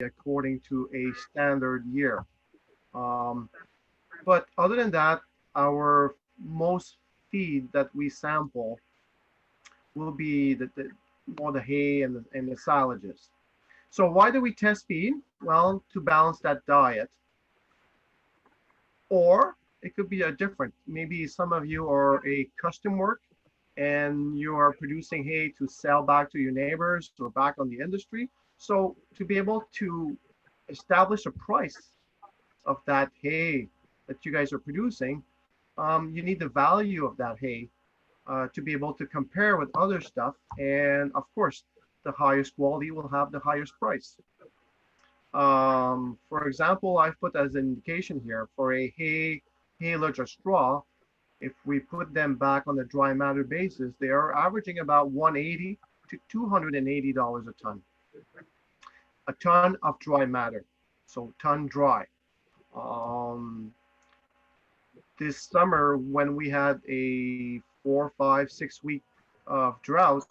according to a standard year. Um, but other than that, our most feed that we sample will be the more the hay and the silages. So why do we test feed? Well, to balance that diet, or it could be a different. Maybe some of you are a custom work and you are producing hay to sell back to your neighbors or back on the industry. So to be able to establish a price of that hay that you guys are producing, you need the value of that hay to be able to compare with other stuff. And of course, the highest quality will have the highest price. For example, I've put as an indication here for a haylage or straw, if we put them back on the dry matter basis, they are averaging about 180 to $280 a ton. A ton of dry matter, so ton dry. Um, this summer, when we had a 4, 5, 6 week of drought,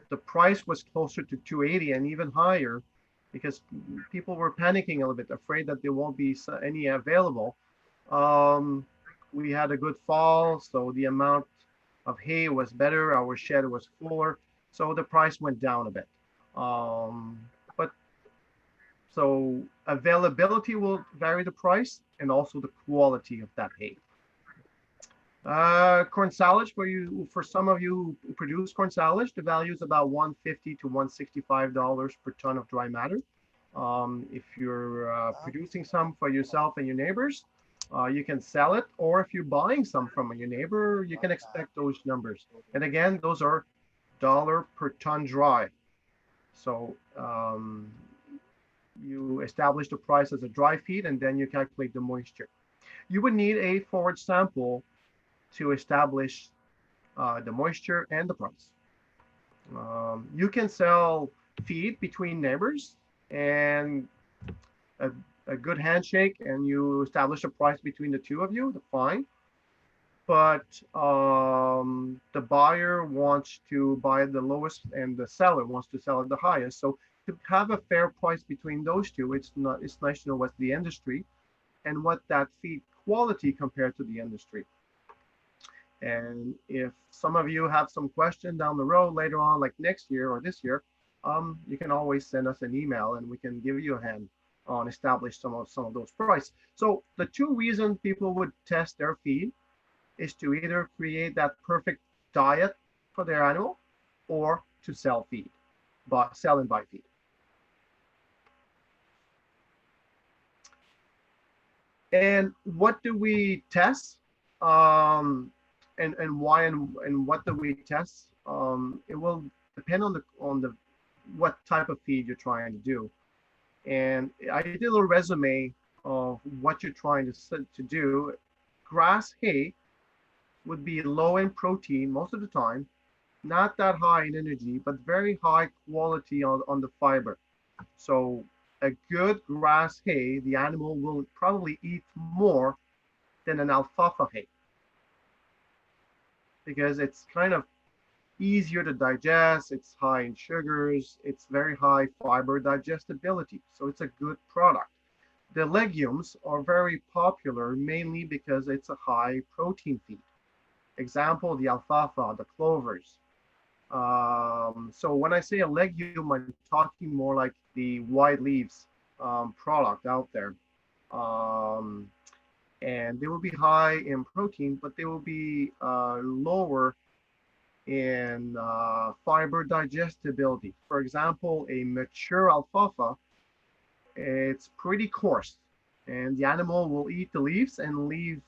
the price was closer to 280 and even higher because people were panicking a little bit, afraid that there won't be any available. Um, we had a good fall, so the amount of hay was better. Our shed was fuller, so the price went down a bit. But so availability will vary the price and also the quality of that hay. Corn silage for some of you who produce corn silage, the value is about 150 to $165 per ton of dry matter. If you're producing some for yourself and your neighbors, you can sell it, or if you're buying some from your neighbor, you can expect those numbers. And again, those are dollar per ton dry. So you establish the price as a dry feed, and then you calculate the moisture. You would need a forage sample to establish the moisture and the price. You can sell feed between neighbors and a, a good handshake, and you establish a price between the two of you, fine. But the buyer wants to buy the lowest and the seller wants to sell at the highest. So to have a fair price between those two, it's nice to know what's the industry and what that feed quality compared to the industry. And if some of you have some question down the road later on, like next year or this year, you can always send us an email and we can give you a hand on establish some of those price. So the two reasons people would test their feed is to either create that perfect diet for their animal or to sell feed, sell and buy feed. And what do we test? And why and what do we test? It will depend on the what type of feed you're trying to do. And I did a little resume of what you're trying to do. Grass hay would be low in protein most of the time, not that high in energy, but very high quality on the fiber. So a good grass hay, the animal will probably eat more than an alfalfa hay because it's kind of easier to digest, it's high in sugars, it's very high fiber digestibility, so it's a good product. The legumes are very popular mainly because it's a high protein feed. Example, the alfalfa, the clovers. So when I say a legume, I'm talking more like the white leaves product out there. Um, and they will be high in protein, but they will be lower in fiber digestibility. For example, a mature alfalfa, it's pretty coarse, and the animal will eat the leaves and leave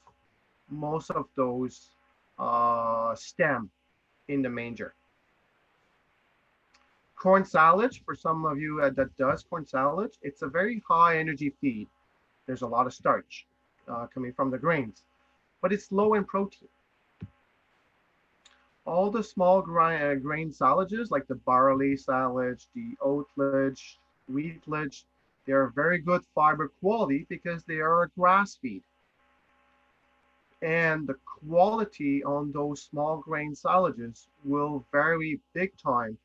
most of those stem in the manger. Corn silage, for some of you that does corn silage, it's a very high energy feed. There's a lot of starch coming from the grains, but it's low in protein. All the small grain silages, like the barley silage, the oatlage, wheatlage, they are very good fiber quality because they are a grass feed. And the quality on those small grain silages will vary big time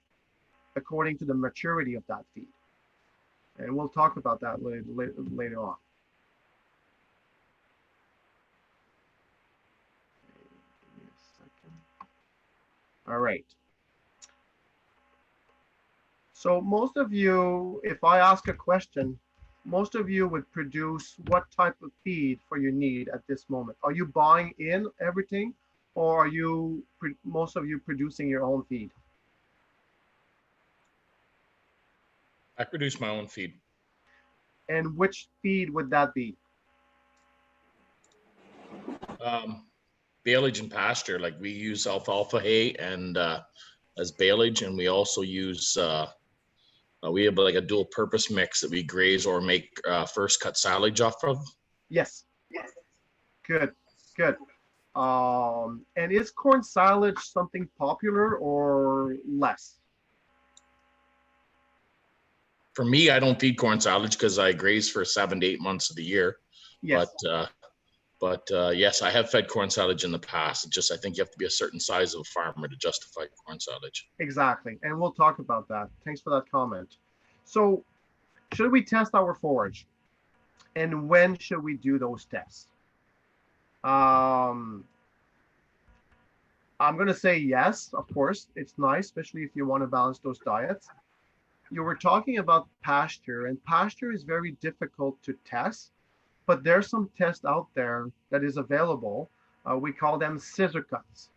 according to the maturity of that feed. And we'll talk about that later on. Give me a second. All right. So most of you, if I ask a question, most of you would produce what type of feed for your need at this moment? Are you buying in everything, or are you most of you producing your own feed? I produce my own feed. And which feed would that be? Baleage and pasture, like we use alfalfa hay and as baleage, and we also use we have like a dual purpose mix that we graze or make first cut silage off of. Yes. Good. Good. And is corn silage something popular or less? For me, I don't feed corn silage because I graze for 7 to 8 months of the year. Yes. But yes, I have fed corn silage in the past. It just I think you have to be a certain size of a farmer to justify corn silage. Exactly. And we'll talk about that. Thanks for that comment. So, should we test our forage? And when should we do those tests? Um, I'm going to say yes, of course. It's nice, especially if you want to balance those diets. You were talking about pasture, and pasture is very difficult to test, but there's some tests out there that is available. We call them scissor cuts.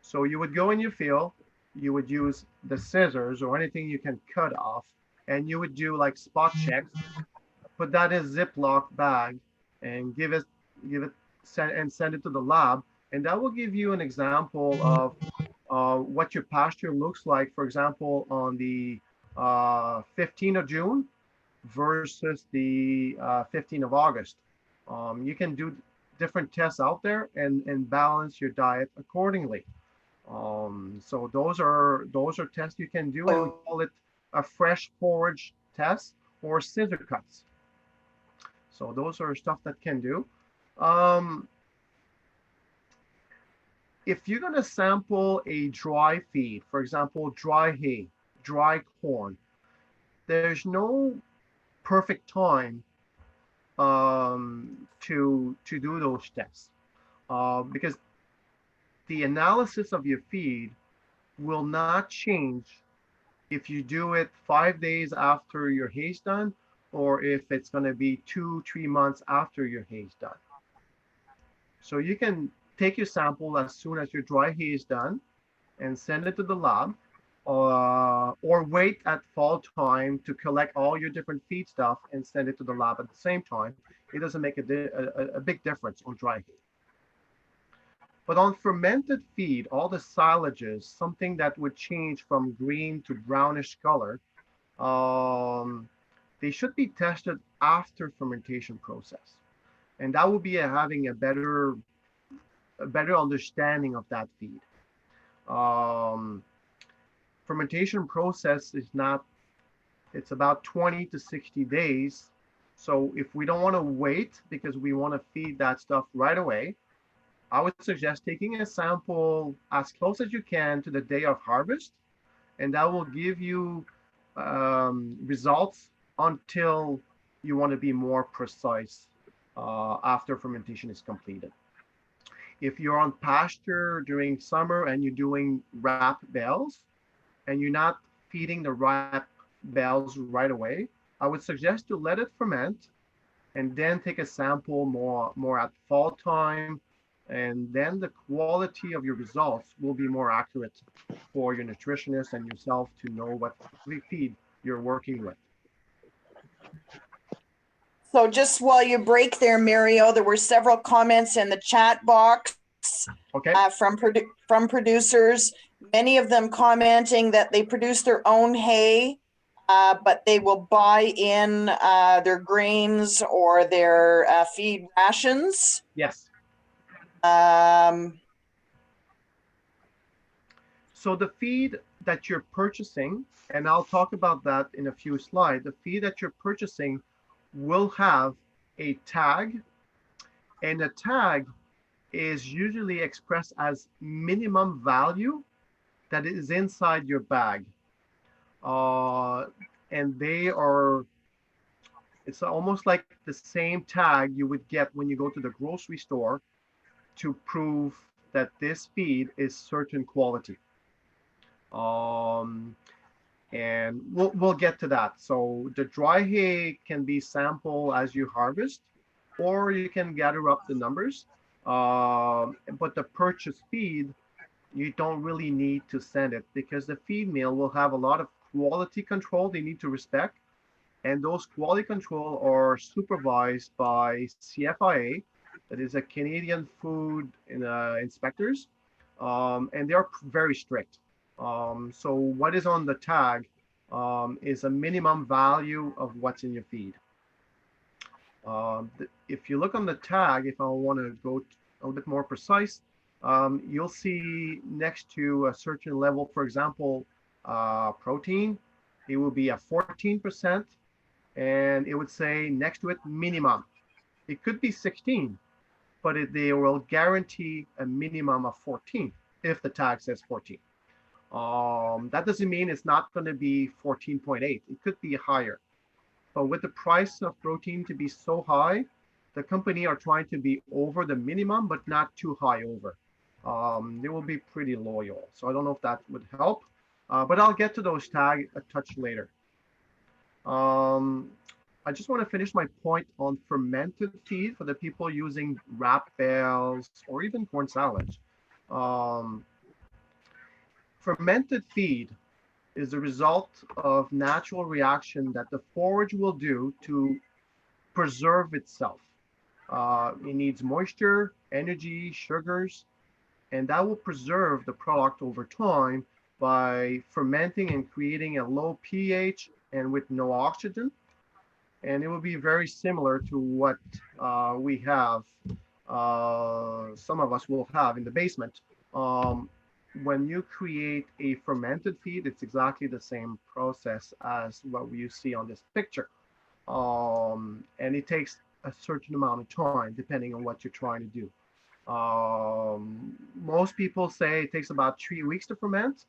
So you would go in your field, you would use the scissors or anything you can cut off, and you would do like spot checks, put that in a Ziploc bag, and send it to the lab, and that will give you an example of what your pasture looks like. For example, on the 15th of June versus the 15th of August. You can do different tests out there and balance your diet accordingly. So those are tests you can do, and we call it a fresh forage test or scissor cuts. So those are stuff that can do. Um, if you're going to sample a dry feed, for example, dry hay, dry corn, there's no perfect time to do those tests because the analysis of your feed will not change if you do it 5 days after your hay's done, or if it's going to be 2-3 months after your hay's done. So you can take your sample as soon as your dry hay is done and send it to the lab, or wait at fall time to collect all your different feed stuff and send it to the lab at the same time. It doesn't make a big difference on dry hay. But on fermented feed, all the silages, something that would change from green to brownish color, they should be tested after fermentation process. And that will be having a better understanding of that feed. Fermentation process is not, it's about 20 to 60 days. So if we don't want to wait because we want to feed that stuff right away, I would suggest taking a sample as close as you can to the day of harvest, and that will give you results until you want to be more precise after fermentation is completed. If you're on pasture during summer and you're doing wrap bales and you're not feeding the wrap bales right away, I would suggest to let it ferment and then take a sample more at fall time, and then the quality of your results will be more accurate for your nutritionist and yourself to know what feed you're working with. So just while you break there, Mario, there were several comments in the chat box Okay. From producers, many of them commenting that they produce their own hay, but they will buy in their grains or their feed rations. Yes. So the feed that you're purchasing, and I'll talk about that in a few slides, the feed that you're purchasing will have a tag, and a tag is usually expressed as minimum value that is inside your bag. And they are It's almost like the same tag you would get when you go to the grocery store to prove that this feed is certain quality. Um, and we'll get to that. So the dry hay can be sample as you harvest, or you can gather up the numbers. But the purchase feed, you don't really need to send it because the feed mill will have a lot of quality control they need to respect. And those quality control are supervised by CFIA, that is a Canadian Food Inspectors, and they're very strict. So what is on the tag is a minimum value of what's in your feed. If you look on the tag, if I want to go a little bit more precise, you'll see next to a certain level, for example, protein, it will be a 14%, and it would say next to it minimum. It could be 16, but they will guarantee a minimum of 14 if the tag says 14. That doesn't mean it's not going to be 14.8. It could be higher. But with the price of protein to be so high, the company are trying to be over the minimum, but not too high over. They will be pretty loyal. So I don't know if that would help, but I'll get to those tags a touch later. I just want to finish my point on fermented feed for the people using wrap bales or even corn silage. Fermented feed is the result of natural reaction that the forage will do to preserve itself. It needs moisture, energy, sugars, and that will preserve the product over time by fermenting and creating a low pH and with no oxygen. And it will be very similar to what we have, some of us will have in the basement. When you create a fermented feed, it's exactly the same process as what you see on this picture. And it takes a certain amount of time depending on what you're trying to do. Most people say it takes about 3 weeks to ferment.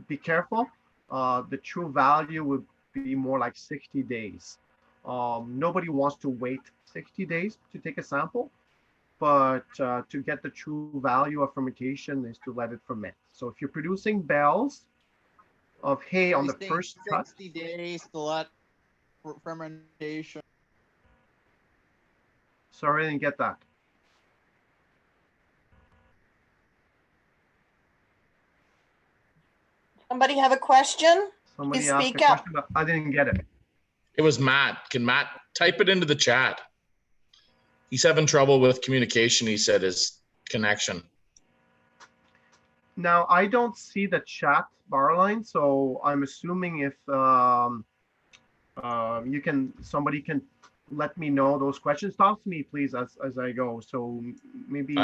Be careful. The true value would be more like 60 days. Nobody wants to wait 60 days to take a sample, but to get the true value of fermentation is to let it ferment. So if you're producing bales of hay on the first cut, 60 days to let fermentation. sorry, I didn't get that. Somebody have a question? Somebody Please asked a speak up. question, but I didn't get it. It was Matt. Can Matt type it into the chat? He's having trouble with communication, he said, his connection. Now, I don't see the chat bar line, so I'm assuming if somebody can let me know those questions. Talk to me, please, as I go. So maybe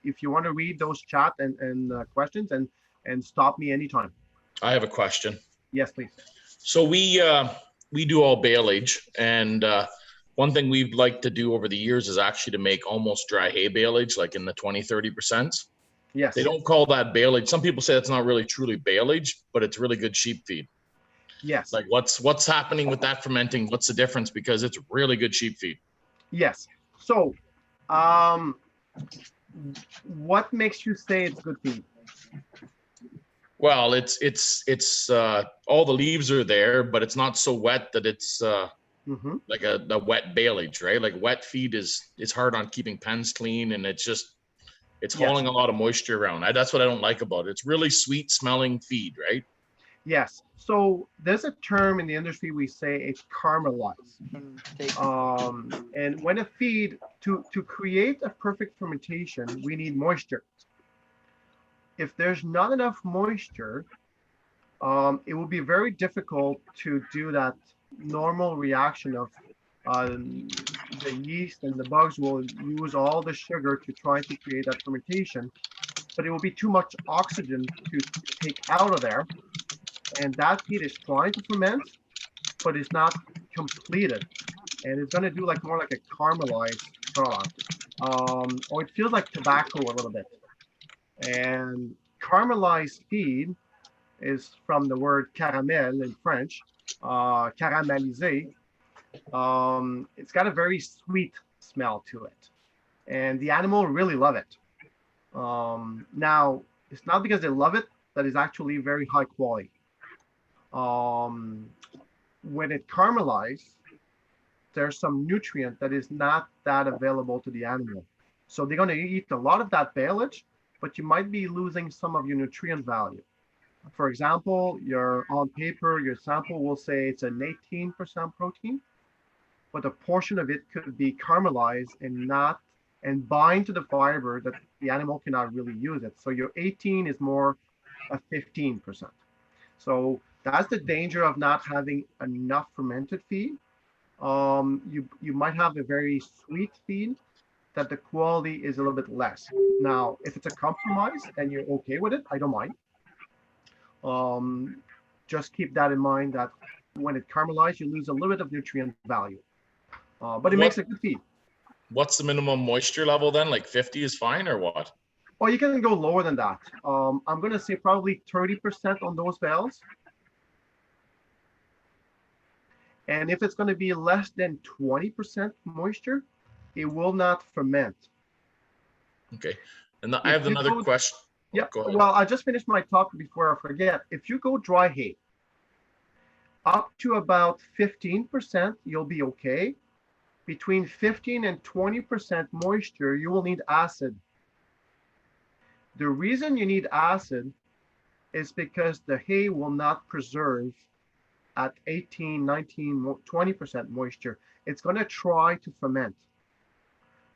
if you want to read those chat and questions and stop me anytime. I have a question. Yes, please. So we do all baleage, and one thing we'd like to do over the years is actually to make almost dry hay baleage, like in the 20-30%. Yes. They don't call that baleage. Some people say it's not really truly baleage, but it's really good sheep feed. Yes. Like what's happening with that fermenting? What's the difference? Because it's really good sheep feed. Yes. So, what makes you say it's good feed? Well, it's all the leaves are there, but it's not so wet that it's like a wet baleage, right? Like wet feed it's hard on keeping pens clean, and it's hauling a lot of moisture around. That's what I don't like about it. It's really sweet smelling feed, right? Yes. So there's a term in the industry we say it's caramelized. And when a feed to create a perfect fermentation, we need moisture. If there's not enough moisture, it will be very difficult to do that normal reaction of the yeast and the bugs will use all the sugar to try to create that fermentation, but it will be too much oxygen to take out of there. And that feed is trying to ferment, but it's not completed. And it's going to do more like a caramelized product. Or it feels like tobacco a little bit. And caramelized feed is from the word caramel in French, caramélisé. It's got a very sweet smell to it, and the animal really love it. Now, it's not because they love it that is actually very high quality. Um, when it caramelizes, there's some nutrient that is not that available to the animal. So they're going to eat a lot of that baleage, but you might be losing some of your nutrient value. For example, your on paper, your sample will say it's an 18% protein, but a portion of it could be caramelized and bind to the fiber that the animal cannot really use it. So your 18 is more a 15%. So that's the danger of not having enough fermented feed. You might have a very sweet feed that the quality is a little bit less. Now, if it's a compromise and you're okay with it, I don't mind. Just keep that in mind that when it caramelizes, you lose a little bit of nutrient value, but it makes a good feed. What's the minimum moisture level then? Like 50 is fine or what? Or you can go lower than that. I'm going to say probably 30% on those bales. And if it's going to be less than 20% moisture, it will not ferment. Okay. And I have another question. Yeah. Well, I just finished my talk before I forget. If you go dry hay, up to about 15%, you'll be okay. Between 15 and 20% moisture, you will need acid. The reason you need acid is because the hay will not preserve at 18, 19, 20% moisture. It's going to try to ferment,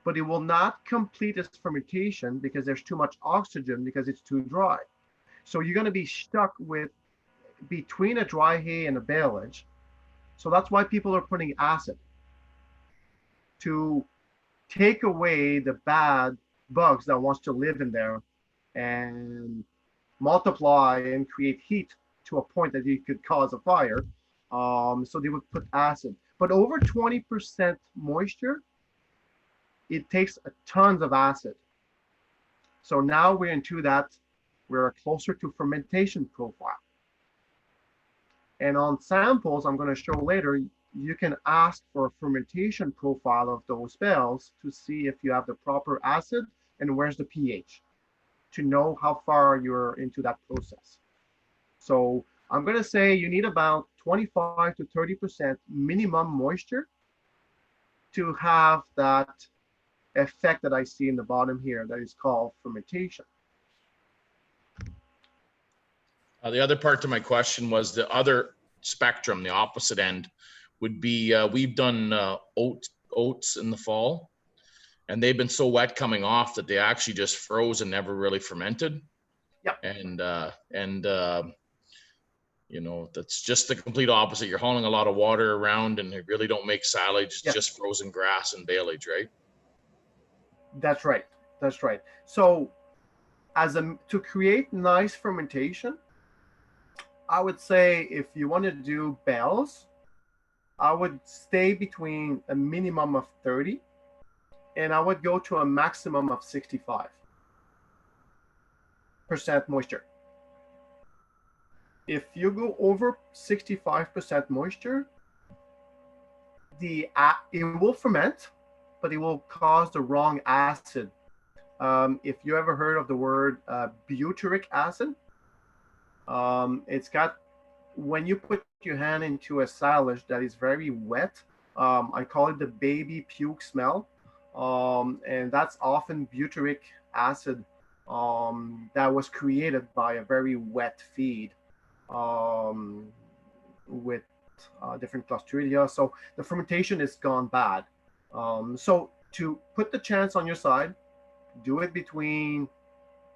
but it will not complete its fermentation because there's too much oxygen because it's too dry. So you're going to be stuck with between a dry hay and a baleage. So that's why people are putting acid to take away the bad bugs that wants to live in there and multiply and create heat to a point that it could cause a fire. So they would put acid. But over 20% moisture, it takes tons of acid. So now we're into that, we're closer to fermentation profile. And on samples, I'm going to show later, you can ask for a fermentation profile of those bales to see if you have the proper acid and where's the pH to know how far you're into that process. So I'm going to say you need about 25 to 30% minimum moisture to have that effect that I see in the bottom here that is called fermentation. The other part to my question was the other spectrum, the opposite end would be we've done oats in the fall, and they've been so wet coming off that they actually just froze and never really fermented. Yeah. And you know, that's just the complete opposite. You're hauling a lot of water around and they really don't make silage. It's just frozen grass and baleage, right? That's right. That's right. So to create nice fermentation, I would say if you want to do bales, I would stay between a minimum of 30 and I would go to a maximum of 65% moisture. If you go over 65% moisture, it will ferment, but it will cause the wrong acid. If you ever heard of the word butyric acid, it's got, when you put your hand into a silage that is very wet, I call it the baby puke smell. And that's often butyric acid that was created by a very wet feed with different Clostridia. So the fermentation is gone bad. So to put the chance on your side, do it between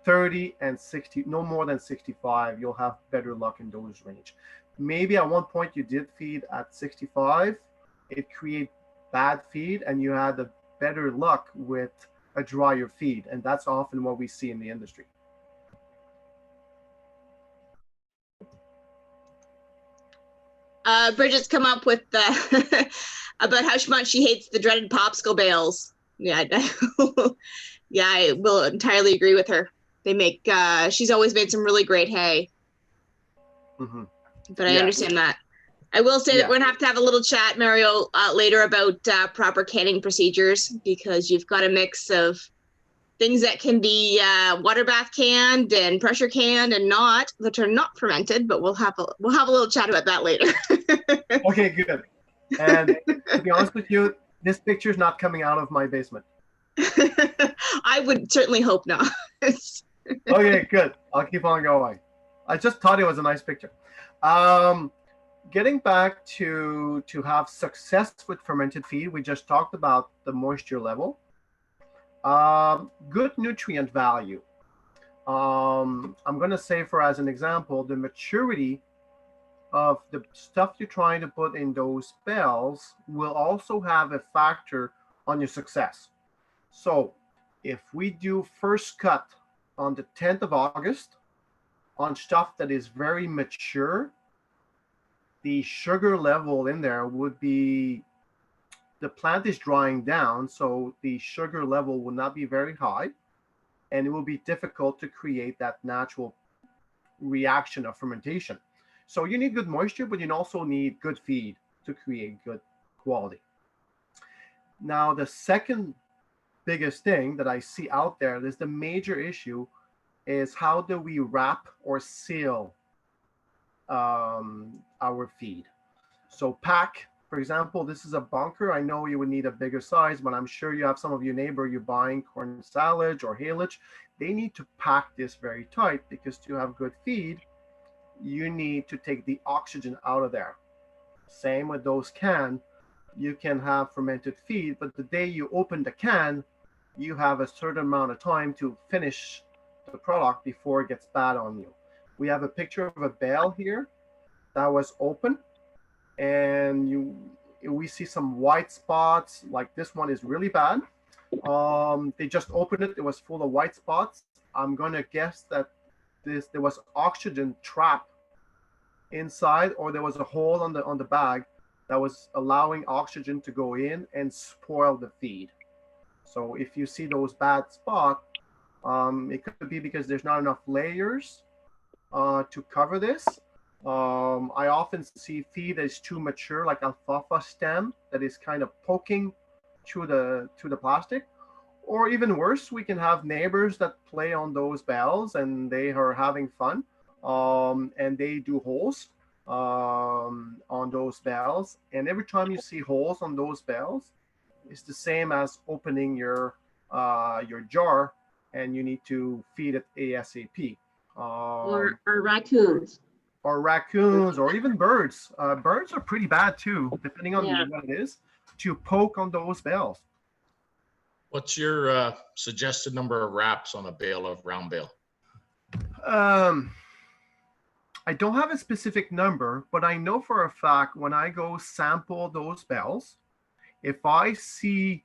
30 and 60, no more than 65. You'll have better luck in those range. Maybe at one point you did feed at 65, it created bad feed and you had the better luck with a drier feed. And that's often what we see in the industry. Bridget's come up with about how much she hates the dreaded popsicle bales. Yeah, yeah, I will entirely agree with her. They make, she's always made some really great hay. Mm-hmm. But I understand that. I will say Yeah. that we're gonna have a little chat, Mario, later about proper canning procedures, because you've got a mix of things that can be water bath canned and pressure canned and not, that are not fermented. But we'll have a little chat about that later. Okay, good. And to be honest with you, this picture is not coming out of my basement. I would certainly hope not. Okay, good. I'll keep on going. I just thought it was a nice picture. Getting back to have success with fermented feed, we just talked about the moisture level. Good nutrient value. I'm going to say, for as an example, the maturity of the stuff you're trying to put in those bales will also have a factor on your success. So if we do first cut on the 10th of August on stuff that is very mature, the sugar level in there would be, the plant is drying down, so the sugar level will not be very high, and it will be difficult to create that natural reaction of fermentation. So you need good moisture, but you also need good feed to create good quality. Now, the second biggest thing that I see out there is the major issue is how do we wrap or seal our feed. So pack, for example, this is a bunker. I know you would need a bigger size, but I'm sure you have some of your neighbor you're buying corn silage or haylage. They need to pack this very tight, because to have good feed, you need to take the oxygen out of there. Same with those cans. You can have fermented feed, but the day you open the can, you have a certain amount of time to finish the product before it gets bad on you. We have a picture of a bale here that was open, and we see some white spots. Like this one is really bad. They just opened it. It was full of white spots. I'm gonna guess that there was oxygen trapped inside, or there was a hole on the bag that was allowing oxygen to go in and spoil the feed. So if you see those bad spots, it could be because there's not enough layers to cover this. I often see feed that is too mature, like alfalfa stem that is kind of poking through the plastic. Or even worse, we can have neighbors that play on those bales and they are having fun, and they do holes on those bales. And every time you see holes on those bales, it's the same as opening your jar, and you need to feed it ASAP. Or raccoons. Or raccoons, or even birds. Birds are pretty bad too, depending on Yeah. what it is, to poke on those bales. What's your suggested number of wraps on a bale of round bale? I don't have a specific number, but I know for a fact when I go sample those bales, if I see,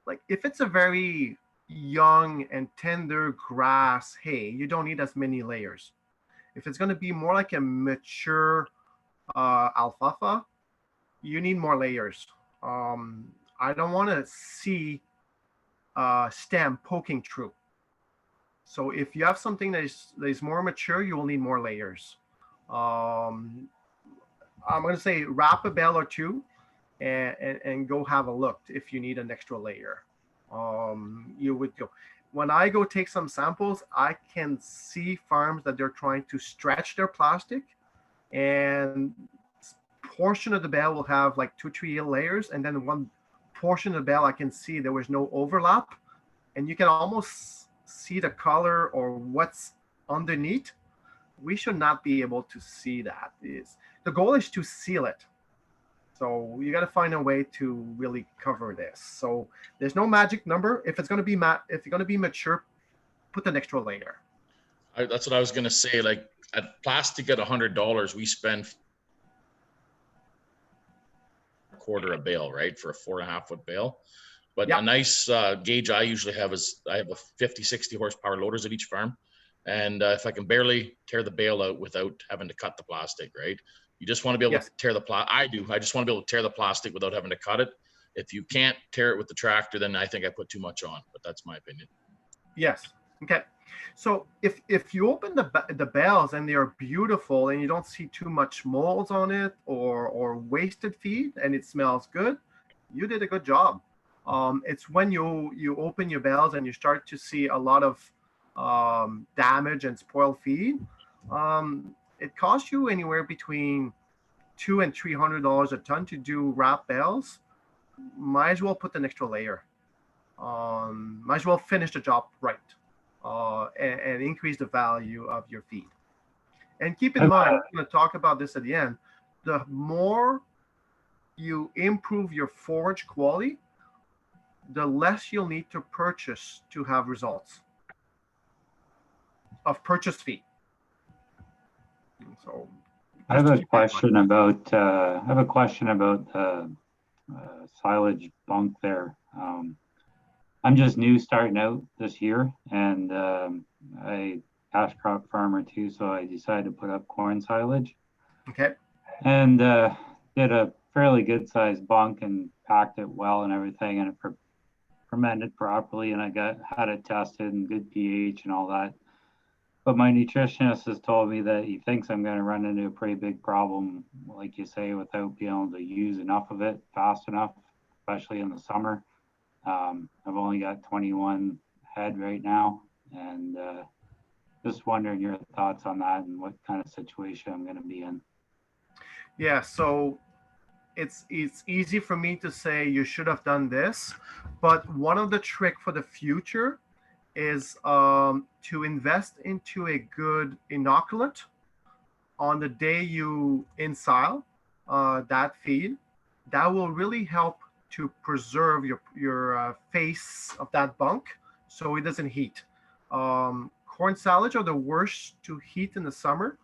like, if it's a very young and tender grass hay, you don't need as many layers. If it's going to be more like a mature alfalfa, you need more layers. I don't want to see stem poking through. So if you have something that is more mature, you will need more layers. I'm going to say wrap a bale or two and go have a look if you need an extra layer. You would go. When I go take some samples, I can see farms that they're trying to stretch their plastic, and portion of the bale will have like 2-3 layers, and then one portion of the bale I can see there was no overlap, and you can almost see the color or what's underneath. We should not be able to see that. The goal is to seal it. So you got to find a way to really cover this. So there's no magic number. If it's going to be if you're going to be mature, put an extra layer. That's what I was going to say. Like at plastic at $100, we spend a quarter a bale, right, for a 4.5 foot bale. But Yep. A nice gauge I usually have is I have a 50-60 horsepower loaders at each farm, and if I can barely tear the bale out without having to cut the plastic, right? You just want to be able Yes. to tear the plastic. I just want to be able to tear the plastic without having to cut it. If you can't tear it with the tractor, then I think I put too much on, but that's my opinion. Yes. Okay. So if you open the bales and they are beautiful and you don't see too much molds on it or wasted feed and it smells good, you did a good job. It's when you open your bales and you start to see a lot of damage and spoiled feed. It costs you anywhere between $200 and $300 a ton to do wrap bales. Might as well put an extra layer. Might as well finish the job right, and increase the value of your feed. And keep in mind, I'm going to talk about this at the end. The more you improve your forage quality, the less you'll need to purchase to have results of purchased feed. So I have a question about silage bunk there. I'm just new starting out this year, and I cash crop farmer too, so I decided to put up corn silage. Okay. And did a fairly good sized bunk and packed it well and everything, and it fermented properly, and I had it tested and good pH and all that. But my nutritionist has told me that he thinks I'm going to run into a pretty big problem, like you say, without being able to use enough of it fast enough, especially in the summer. I've only got 21 head right now, and just wondering your thoughts on that and what kind of situation I'm going to be in. Yeah, so it's easy for me to say you should have done this, but one of the trick for the future is to invest into a good inoculant on the day you ensile that feed. That will really help to preserve your face of that bunk so it doesn't heat. Corn silage are the worst to heat in the summer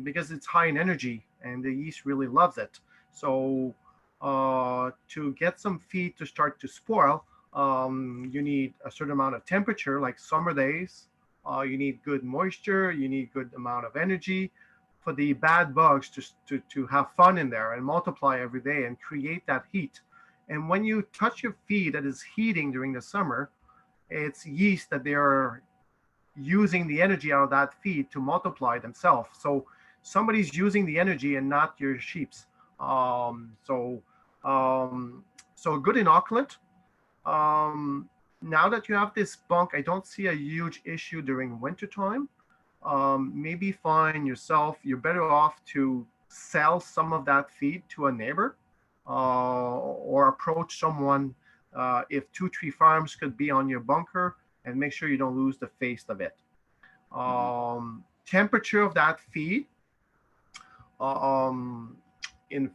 because it's high in energy and the yeast really loves it. So to get some feed to start to spoil, you need a certain amount of temperature, like summer days. You need good moisture. You need good amount of energy for the bad bugs to have fun in there and multiply every day and create that heat. And when you touch your feed that is heating during the summer, it's yeast that they are using the energy out of that feed to multiply themselves. So somebody's using the energy and not your sheep's. So a good inoculant. Now that you have this bunk, I don't see a huge issue during winter time. Maybe find yourself, you're better off to sell some of that feed to a neighbor or approach someone if 2-3 farms could be on your bunker, and make sure you don't lose the face of it. Temperature of that feed,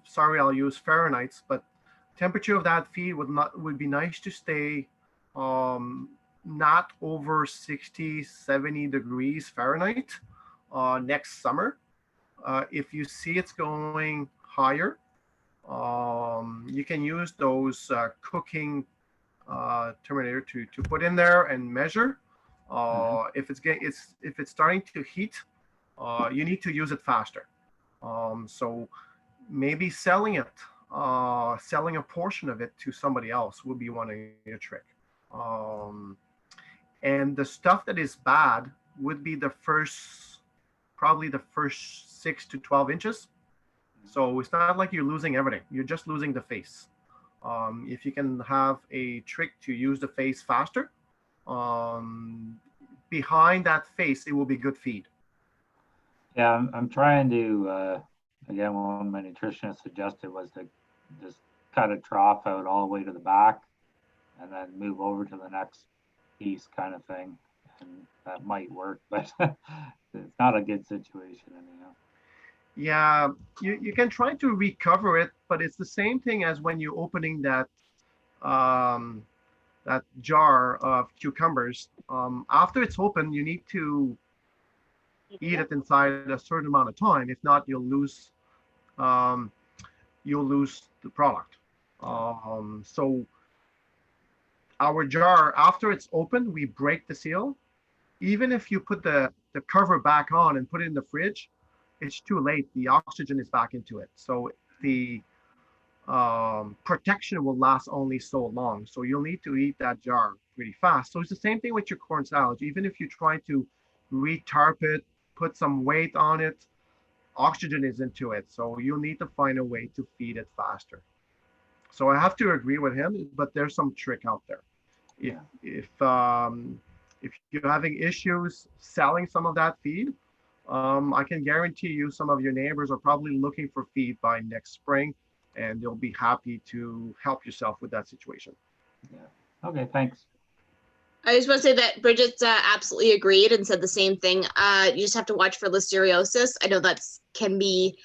sorry, I'll use Fahrenheit, but temperature of that feed would be nice to stay not over 60-70 degrees Fahrenheit next summer. If you see it's going higher, you can use those cooking thermometer to put in there and measure. If it's starting to heat, you need to use it faster. So maybe selling a portion of it to somebody else would be one of your trick. And the stuff that is bad would be probably the first 6 to 12 inches. So it's not like you're losing everything. You're just losing the face. If you can have a trick to use the face faster, behind that face, it will be good feed. Yeah, I'm trying to, again, what my nutritionist suggested was to just cut a trough out all the way to the back and then move over to the next piece kind of thing. And that might work, but it's not a good situation anyhow. Yeah, you can try to recover it, but it's the same thing as when you're opening that jar of cucumbers. After it's open, you need to eat it inside a certain amount of time. If not, you'll lose the product. So our jar, after it's open, we break the seal. Even if you put the cover back on and put it in the fridge, it's too late. The oxygen is back into it. So the protection will last only so long. So you'll need to eat that jar really fast. So it's the same thing with your corn silage. Even if you try to retarp it, put some weight on it, oxygen is into it. So you'll need to find a way to feed it faster. So I have to agree with him, but there's some trick out there. If if you're having issues selling some of that feed, I can guarantee you some of your neighbors are probably looking for feed by next spring, and they'll be happy to help yourself with that situation. Yeah. Okay, thanks. I just want to say that Bridget absolutely agreed and said the same thing. You just have to watch for listeriosis. I know that can be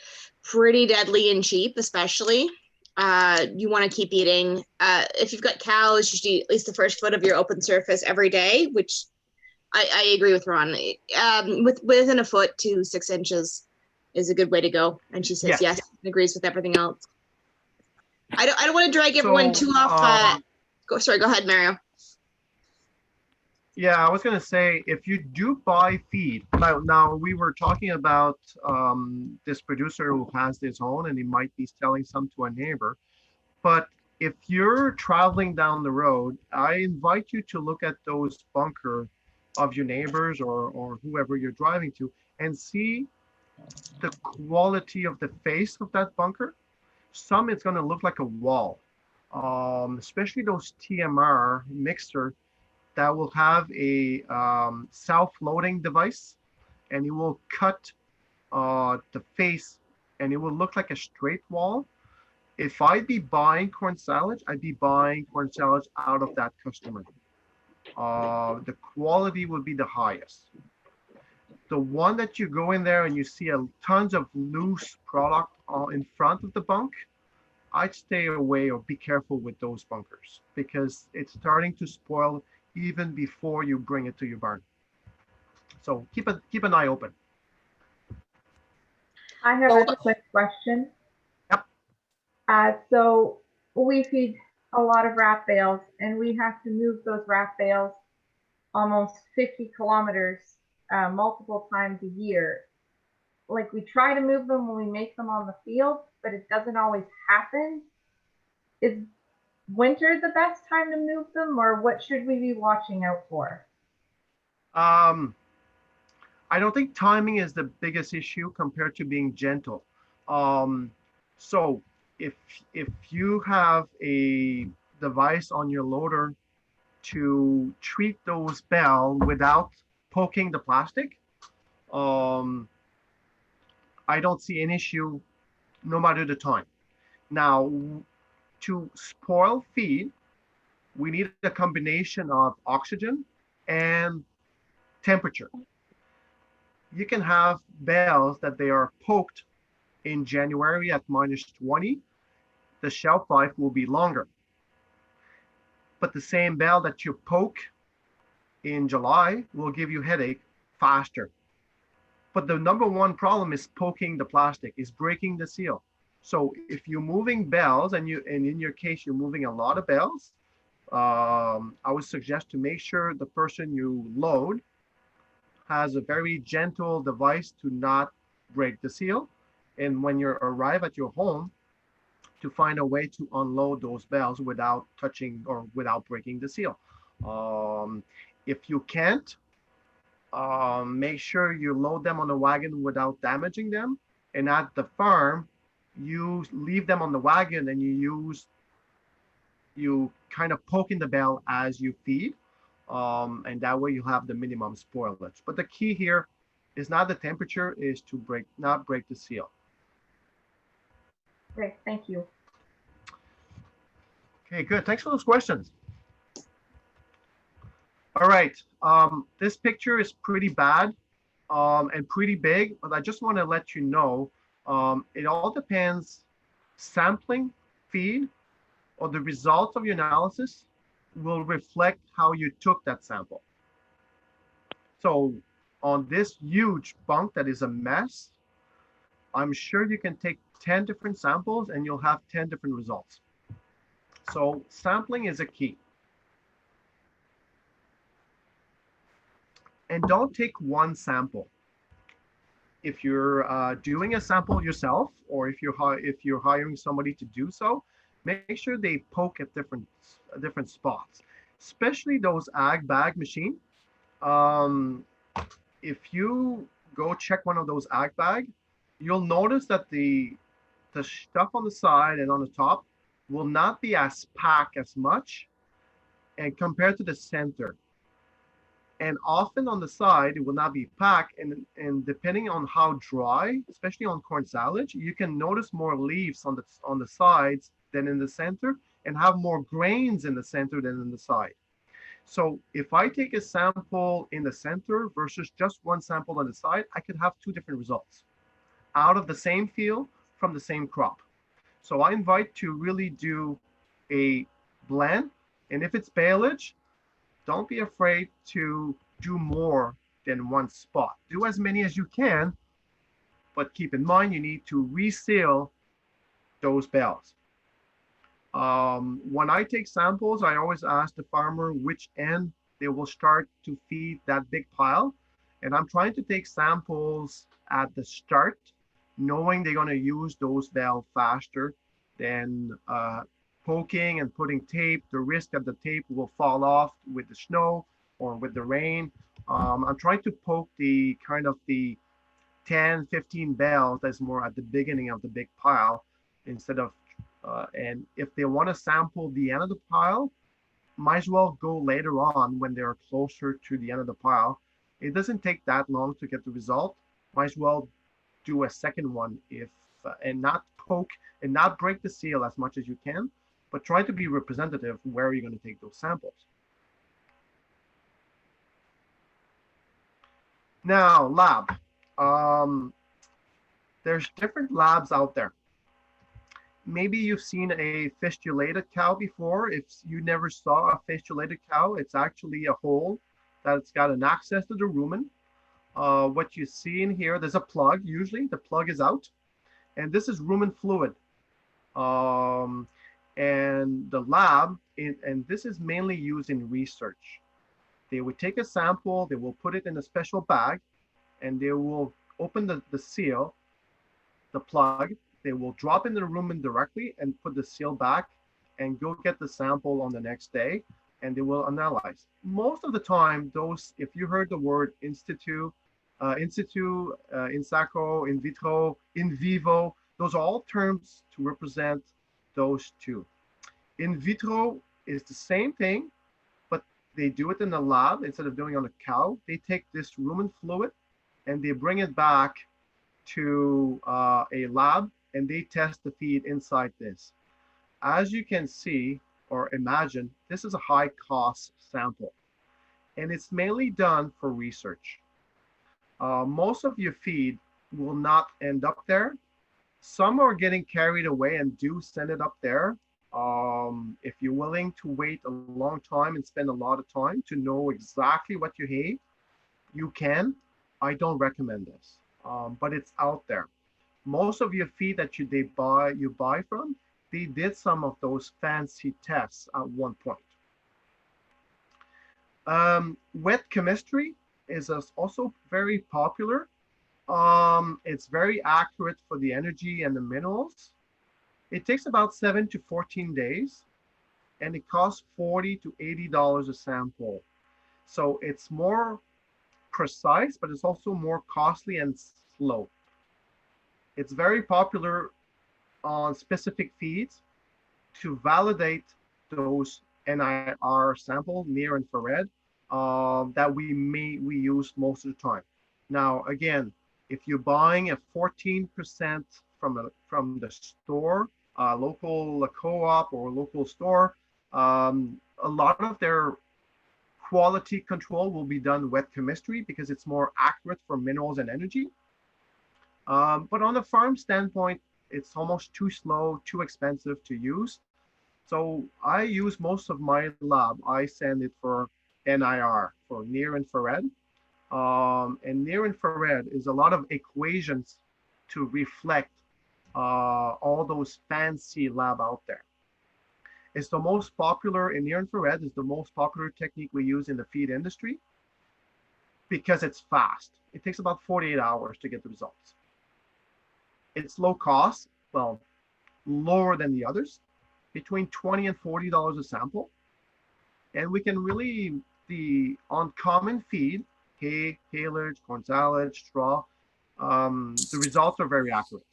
pretty deadly and cheap, especially. You want to keep eating. If you've got cows, you should eat at least the first foot of your open surface every day, which I agree with Ron. Within a foot to 6 inches is a good way to go. And she says yes, and agrees with everything else. I don't want to drag everyone too off. Go ahead, Mario. Yeah, I was going to say, if you do buy feed, now we were talking about this producer who has his own and he might be selling some to a neighbor. But if you're traveling down the road, I invite you to look at those bunker of your neighbors or whoever you're driving to and see the quality of the face of that bunker. Some it's going to look like a wall, especially those TMR mixer that will have a self-loading device, and it will cut the face and it will look like a straight wall. If I'd be buying corn silage, I'd be buying corn silage out of that customer. The quality would be the highest. The one that you go in there and you see tons of loose product in front of the bunk, I'd stay away or be careful with those bunkers because it's starting to spoil even before you bring it to your barn. So keep an eye open. I have a quick question. Yep. So we feed a lot of wrap bales, and we have to move those wrap bales almost 50 kilometers multiple times a year. Like, we try to move them when we make them on the field, but it doesn't always happen. Is winter the best time to move them, or what should we be watching out for? I don't think timing is the biggest issue compared to being gentle. So if you have a device on your loader to treat those bales without poking the plastic, I don't see an issue no matter the time. Now, to spoil feed, we need a combination of oxygen and temperature. You can have bales that they are poked in January at -20. The shelf life will be longer. But the same bale that you poke in July will give you headache faster. But the number one problem is poking the plastic, is breaking the seal. So if you're moving bales and in your case, you're moving a lot of bales, I would suggest to make sure the person you load has a very gentle device to not break the seal. And when you arrive at your home, to find a way to unload those bales without touching or without breaking the seal. If you can't, make sure you load them on the wagon without damaging them. And at the farm, you leave them on the wagon and you kind of poke in the bale as you feed. And that way you have the minimum spoilage. But the key here is not the temperature, is to not break the seal. Great, thank you. Okay, good. Thanks for those questions. All right, this picture is pretty bad and pretty big, but I just want to let you know, it all depends, sampling, feed, or the results of your analysis will reflect how you took that sample. So on this huge bunk that is a mess, I'm sure you can take 10 different samples and you'll have 10 different results. So sampling is a key. And don't take one sample. If you're doing a sample yourself, or if you're hiring somebody to do so, make sure they poke at different spots. especially those ag bag machine. Um, if you go check one of those ag bag, you'll notice that the stuff on the side and on the top will not be as packed as much and compared to the center. And often on the side, it will not be packed. And depending on how dry, especially on corn silage, you can notice more leaves on the sides than in the center and have more grains in the center than in the side. So if I take a sample in the center versus just one sample on the side, I could have two different results out of the same field from the same crop. So I invite to really do a blend. And if it's baleage, don't be afraid to do more than one spot. Do as many as you can, but keep in mind you need to reseal those bales. When I take samples, I always ask the farmer which end they will start to feed that big pile. And I'm trying to take samples at the start, knowing they're going to use those bales faster than poking and putting tape. The risk that the tape will fall off with the snow or with the rain. I'm trying to poke the kind of the 10, 15 bales that's more at the beginning of the big pile instead of and if they want to sample the end of the pile, might as well go later on when they're closer to the end of the pile. It doesn't take that long to get the result. Might as well do a second one if and not poke and not break the seal as much as you can, but try to be representative where you're going to take those samples. Now, lab. There's different labs out there. Maybe you've seen a fistulated cow before. If you never saw a fistulated cow, it's actually a hole that's got an access to the rumen. What you see in here, there's a plug. Usually the plug is out. And this is rumen fluid. And the lab, and this is mainly used in research. They would take a sample, they will put it in a special bag, and they will open the seal, the plug. They will drop in the rumen directly and put the seal back and go get the sample on the next day, and they will analyze. Most of the time, those, if you heard the word in situ, in sacco, in vitro, in vivo, those are all terms to represent those two. In vitro is the same thing, but they do it in the lab instead of doing it on a cow. They take this rumen fluid and they bring it back to a lab and they test the feed inside this. As you can see or imagine, this is a high cost sample and it's mainly done for research. Most of your feed will not end up there. Some are getting carried away and do send it up there. If you're willing to wait a long time and spend a lot of time to know exactly what you hate, you can. I don't recommend this, but it's out there. Most of your feed that you buy from, they did some of those fancy tests at one point. Wet chemistry is also very popular. It's very accurate for the energy and the minerals. It takes about 7 to 14 days, and it costs $40 to $80 a sample. So it's more precise, but it's also more costly and slow. It's very popular on specific feeds to validate those NIR sample, near infrared, that we use most of the time. Now, again, if you're buying a 14% from the store, local co-op or local store, a lot of their quality control will be done wet chemistry because it's more accurate for minerals and energy. But on the farm standpoint, it's almost too slow, too expensive to use. So I use most of my lab. I send it for NIR, for near infrared. And near infrared is a lot of equations to reflect all those fancy lab out there. It's the most popular in near infrared, is the most popular technique we use in the feed industry because it's fast. It takes about 48 hours to get the results. It's low cost, well, lower than the others, between $20 and $40 a sample. And we can really, the uncommon feed, hay, haylage, corn salad, straw, the results are very accurate.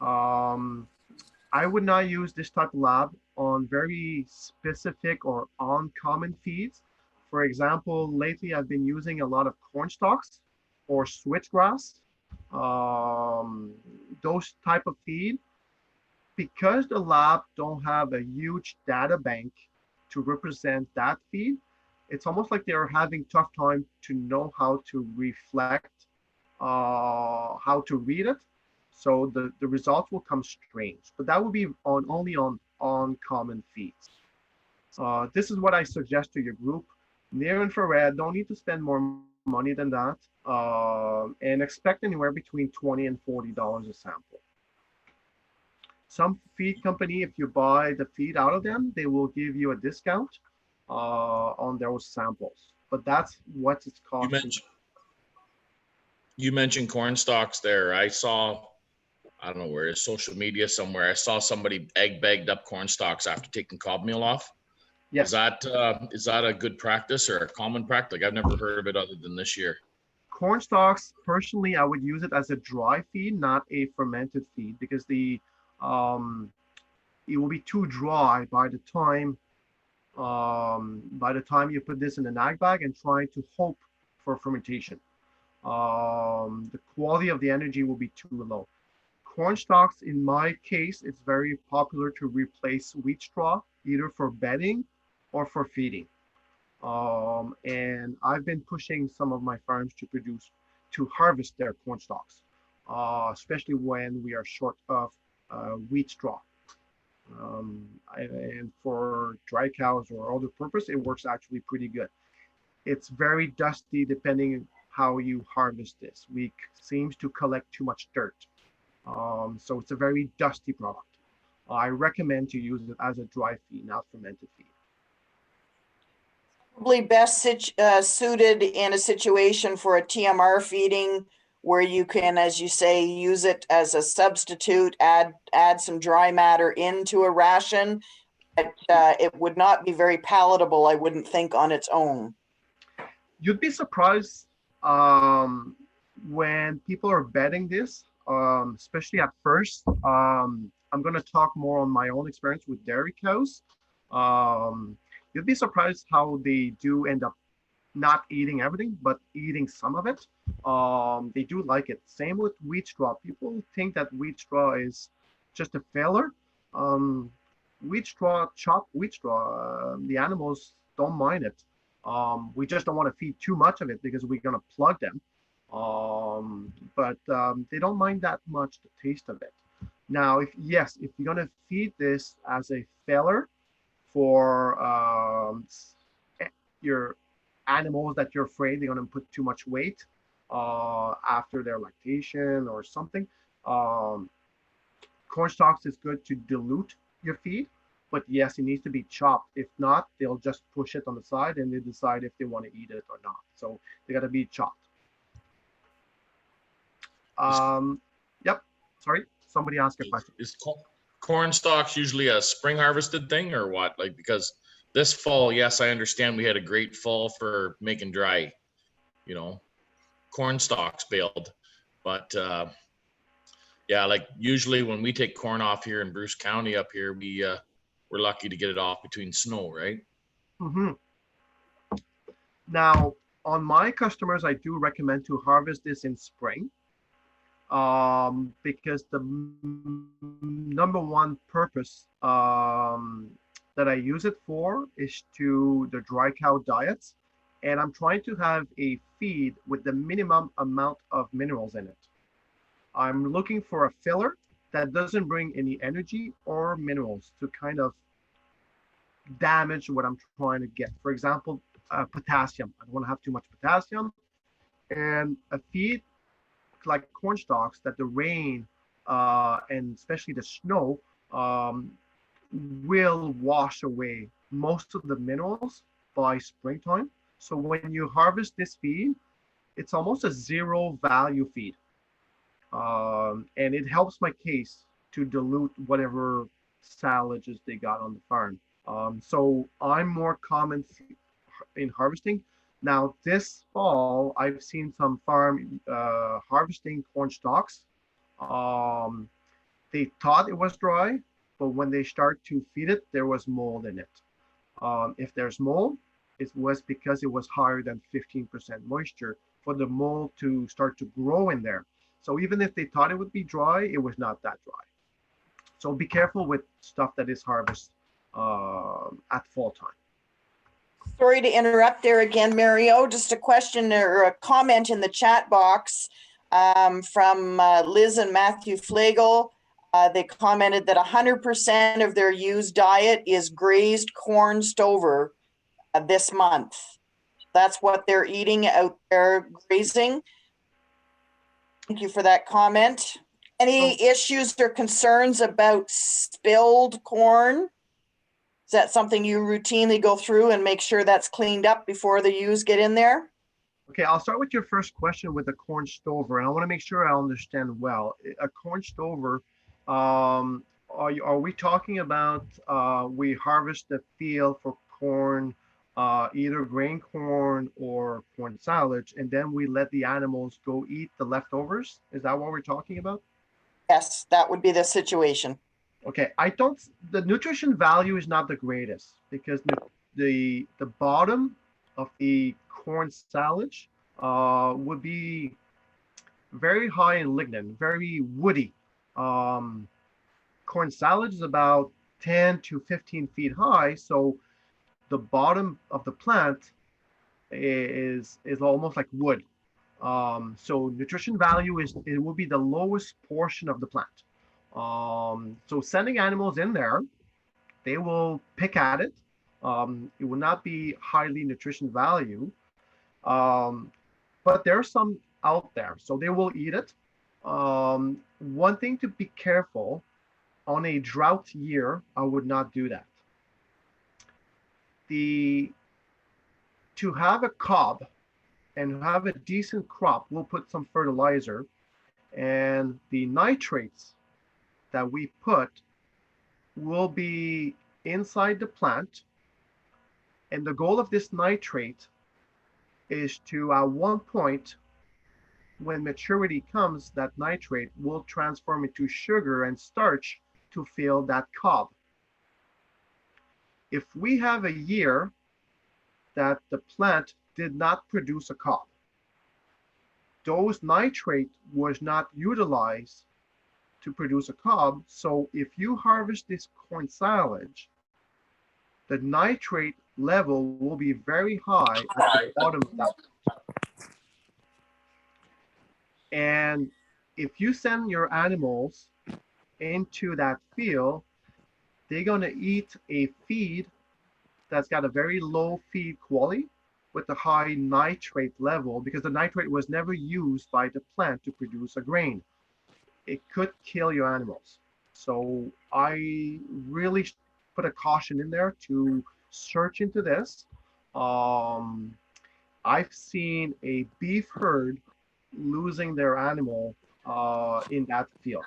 I would not use this type of lab on very specific or uncommon feeds. For example, lately I've been using a lot of corn stalks or switchgrass, those type of feed. Because the lab don't have a huge data bank to represent that feed, it's almost like they're having tough time to know how to reflect, how to read it. So the results will come strange, but that will be on only on common feeds. This is what I suggest to your group. Near infrared, don't need to spend more money than that, and expect anywhere between $20 and $40 a sample. Some feed company, if you buy the feed out of them, they will give you a discount on those samples, but that's what it's costing. You mentioned corn stalks there. I saw, I don't know where, it's social media somewhere. I saw somebody egg bagged up corn stalks after taking cob meal off. Yes. Is that a good practice or a common practice? Like, I've never heard of it other than this year. Corn stalks, personally, I would use it as a dry feed, not a fermented feed, because it will be too dry by the time you put this in an ag bag and try to hope for fermentation. The quality of the energy will be too low. Corn stalks, in my case, it's very popular to replace wheat straw, either for bedding or for feeding. And I've been pushing some of my farms to harvest their corn stalks, especially when we are short of wheat straw. And for dry cows or other purpose, it works actually pretty good. It's very dusty depending how you harvest this. We seems to collect too much dirt. So it's a very dusty product. I recommend to use it as a dry feed, not fermented feed. Probably best suited in a situation for a TMR feeding where you can, as you say, use it as a substitute, add some dry matter into a ration. But it would not be very palatable, I wouldn't think, on its own. You'd be surprised when people are bedding this, especially at first. I'm going to talk more on my own experience with dairy cows. You'd be surprised how they do end up not eating everything, but eating some of it. They do like it. Same with wheat straw. People think that wheat straw is just a filler. Wheat straw, chopped wheat straw, the animals don't mind it. We just don't want to feed too much of it because we're going to plug them. But they don't mind that much the taste of it. Now, if you're going to feed this as a filler for your animals that you're afraid they're going to put too much weight after their lactation or something, corn stalks is good to dilute your feed, but yes, it needs to be chopped. If not, they'll just push it on the side and they decide if they want to eat it or not. So they got to be chopped. Yep. Sorry, somebody asked a question. Is corn stalks usually a spring harvested thing or what? Like, because this fall, yes, I understand we had a great fall for making dry, corn stalks baled, but yeah, like usually when we take corn off here in Bruce County up here, we're lucky to get it off between snow, right? Mm-hmm. Now, on my customers, I do recommend to harvest this in spring, because the number one purpose that I use it for is to the dry cow diets, and I'm trying to have a feed with the minimum amount of minerals in it. I'm looking for a filler that doesn't bring any energy or minerals to kind of damage what I'm trying to get. For example, potassium. I don't want to have too much potassium, and a feed like corn stalks that the rain and especially the snow will wash away most of the minerals by springtime. So when you harvest this feed, it's almost a zero value feed. And it helps my case to dilute whatever salages they got on the farm. So I'm more common in harvesting. Now this fall, I've seen some farm harvesting corn stalks. Um, they thought it was dry, but when they start to feed it, there was mold in it. If there's mold, it was because it was higher than 15% moisture for the mold to start to grow in there. So even if they thought it would be dry, it was not that dry. So be careful with stuff that is harvested at fall time. Sorry to interrupt there again, Mario. Just a question or a comment in the chat box from Liz and Matthew Flegel. They commented that 100% of their used diet is grazed corn stover this month. That's what they're eating out there grazing. Thank you for that comment. Any issues or concerns about spilled corn? Is that something you routinely go through and make sure that's cleaned up before the ewes get in there? Okay, I'll start with your first question with the corn stover, and I want to make sure I understand well. A corn stover, are we talking about we harvest the field for corn, either grain corn or corn silage, and then we let the animals go eat the leftovers? Is that what we're talking about? Yes, that would be the situation. Okay, the nutrition value is not the greatest because the bottom of the corn silage would be very high in lignin, very woody. Corn silage is about 10 to 15 feet high, so the bottom of the plant is almost like wood. So nutrition value it will be the lowest portion of the plant. So sending animals in there, they will pick at it. It will not be highly nutrition value, but there's some out there, so they will eat it. One thing to be careful, on a drought year, I would not do that. To have a cob and have a decent crop, we'll put some fertilizer, and the nitrates that we put will be inside the plant. And the goal of this nitrate is to, at one point, when maturity comes, that nitrate will transform into sugar and starch to fill that cob. If we have a year that the plant did not produce a cob, those nitrate was not utilized to produce a cob. So if you harvest this corn silage, the nitrate level will be very high at the bottom of that. And if you send your animals into that field, they're going to eat a feed that's got a very low feed quality with a high nitrate level, because the nitrate was never used by the plant to produce a grain. It could kill your animals. So I really put a caution in there to search into this. I've seen a beef herd losing their animal in that field.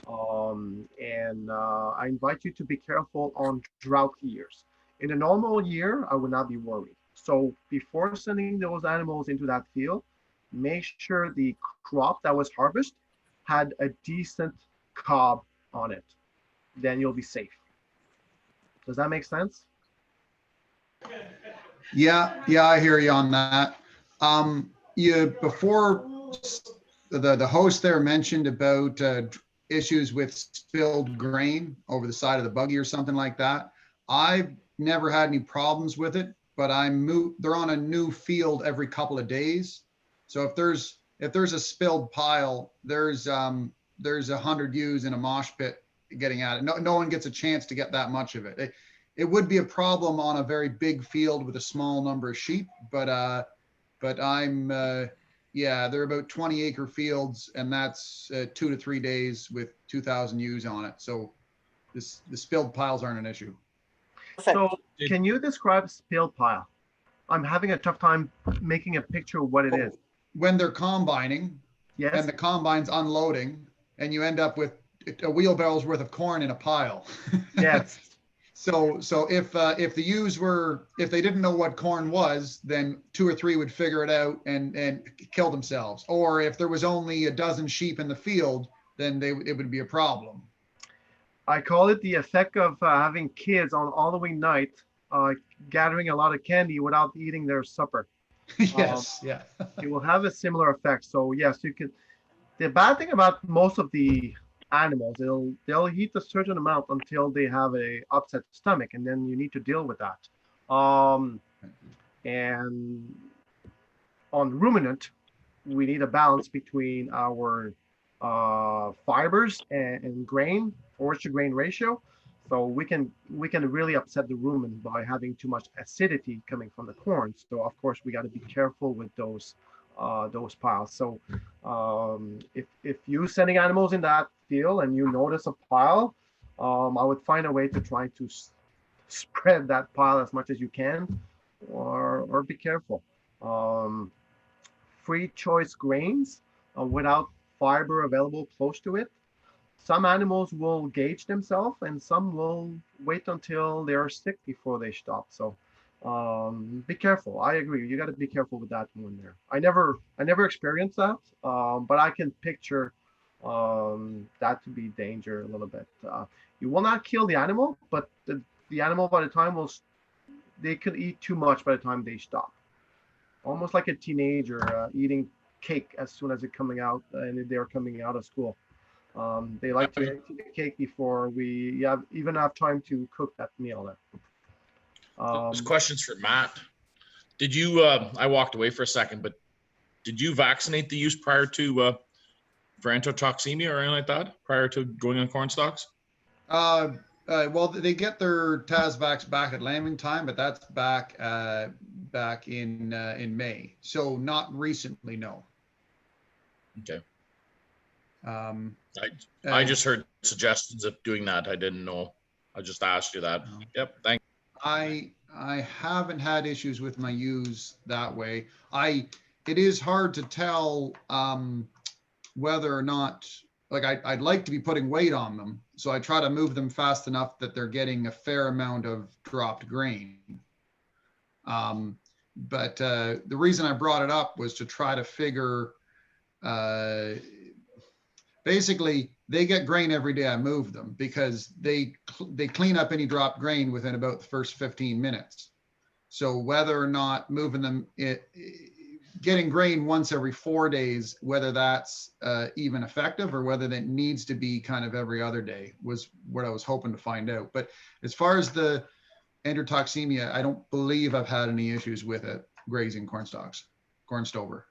I invite you to be careful on drought years. In a normal year, I would not be worried. So before sending those animals into that field, make sure the crop that was harvested had a decent cob on it. Then you'll be safe. Does that make sense? Yeah, I hear you on that. Before the host there mentioned about issues with spilled grain over the side of the buggy or something like that. I've never had any problems with it, but they're on a new field every couple of days. So if there's a spilled pile, there's 100 ewes in a mosh pit getting at it. No one gets a chance to get that much of it. It would be a problem on a very big field with a small number of sheep, but they're about 20-acre fields, and that's 2 to 3 days with 2,000 ewes on it. So the spilled piles aren't an issue. So can you describe spilled pile? I'm having a tough time making a picture of what it is. When they're combining, yes, and the combine's unloading, and you end up with a wheelbarrow's worth of corn in a pile. Yes. So if the ewes if they didn't know what corn was, then 2 or 3 would figure it out and kill themselves. Or if there was only a dozen sheep in the field, then it would be a problem. I call it the effect of having kids on Halloween night, gathering a lot of candy without eating their supper. Yes, yeah. It will have a similar effect. So yes, you can. The bad thing about most of the animals, they'll eat a certain amount until they have a upset stomach, and then you need to deal with that. And on ruminant, we need a balance between our fibers and grain, forage to grain ratio. So we can really upset the rumen by having too much acidity coming from the corn. So of course we got to be careful with those piles. So if you're sending animals in that field and you notice a pile, I would find a way to try to spread that pile as much as you can, or be careful. Free choice grains without fiber available close to it. Some animals will gauge themselves and some will wait until they're sick before they stop. So be careful. I agree. You got to be careful with that one there. I never experienced that, but I can picture that to be danger a little bit. You will not kill the animal, but the animal by the time they could eat too much by the time they stop. Almost like a teenager eating cake as soon as it's coming out and they're coming out of school. They like to eat the cake before we even have time to cook that meal there. There's questions for Matt. Did you, I walked away for a second, but did you vaccinate the ewes prior to for enterotoxemia or anything like that prior to going on corn stalks? Well, they get their Tasvax back at lambing time, but that's back in May. So not recently, no. Okay. I I just heard suggestions of doing that. I didn't know. I just asked you that. Yep. Thanks. I haven't had issues with my ewes that way. It is hard to tell whether or not, like I'd like to be putting weight on them. So I try to move them fast enough that they're getting a fair amount of dropped grain. But the reason I brought it up was to try to figure, basically they get grain every day I move them because they clean up any dropped grain within about the first 15 minutes. So whether or not moving them, getting grain once every 4 days, whether that's even effective or whether that needs to be kind of every other day was what I was hoping to find out. But as far as the enterotoxemia, I don't believe I've had any issues with it grazing corn stalks, corn stover.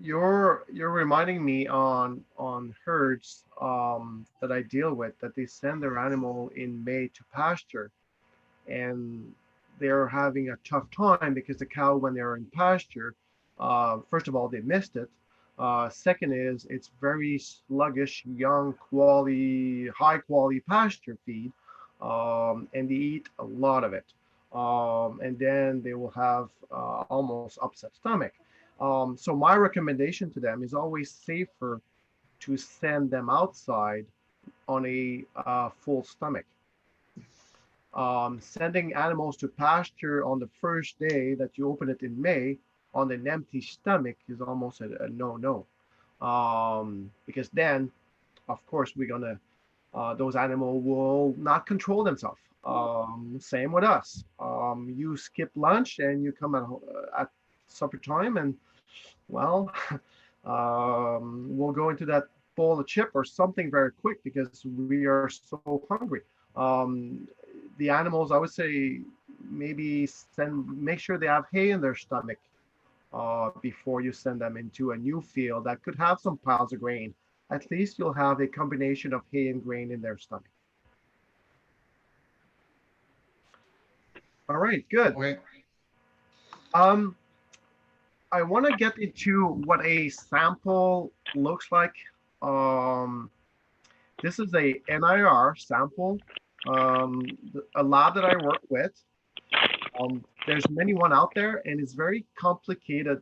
You're reminding me on herds that I deal with, that they send their animal in May to pasture, and they're having a tough time because the cow, when they're in pasture, first of all, they missed it. Second is it's very sluggish, young quality, high quality pasture feed, and they eat a lot of it. And then they will have almost upset stomach. So my recommendation to them is always safer to send them outside on a full stomach. Sending animals to pasture on the first day that you open it in May on an empty stomach is almost a no-no. Because then, of course, those animals will not control themselves. Same with us. You skip lunch and you come at supper time and, well, we'll go into that bowl of chip or something very quick because we are so hungry. The animals, I would say, maybe make sure they have hay in their stomach before you send them into a new field that could have some piles of grain. At least you'll have a combination of hay and grain in their stomach. All right, good. Okay. I want to get into what a sample looks like. This is a NIR sample. A lab that I work with. There's many one out there, and it's very complicated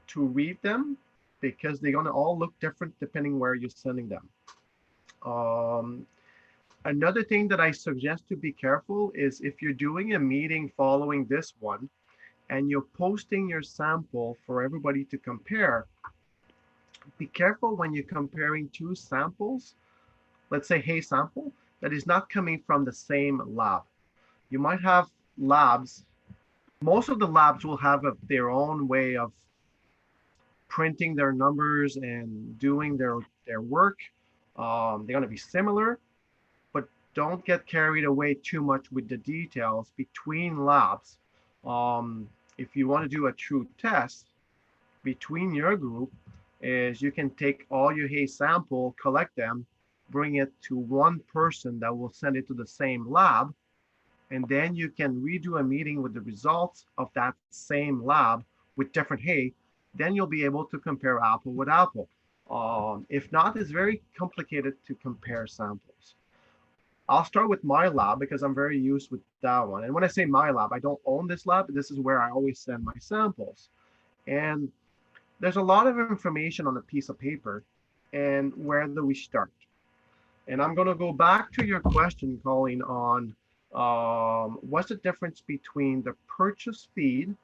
to read them because they're going to all look different depending where you're sending them. Another thing that I suggest to be careful is if you're doing a meeting following this one and you're posting your sample for everybody to compare, be careful when you're comparing two samples, let's say hay sample, that is not coming from the same lab. You might have labs, most of the labs will have their own way of printing their numbers and doing their work. They're going to be similar, but don't get carried away too much with the details between labs. If you want to do a true test between your group, is you can take all your hay sample, collect them, bring it to one person that will send it to the same lab, and then you can redo a meeting with the results of that same lab with different hay. Then you'll be able to compare apple with apple. If not, it's very complicated to compare samples. I'll start with my lab because I'm very used with that one. And when I say my lab, I don't own this lab, but this is where I always send my samples. And there's a lot of information on a piece of paper. And where do we start? And I'm going to go back to your question, Colleen, on what's the difference between the purchase feed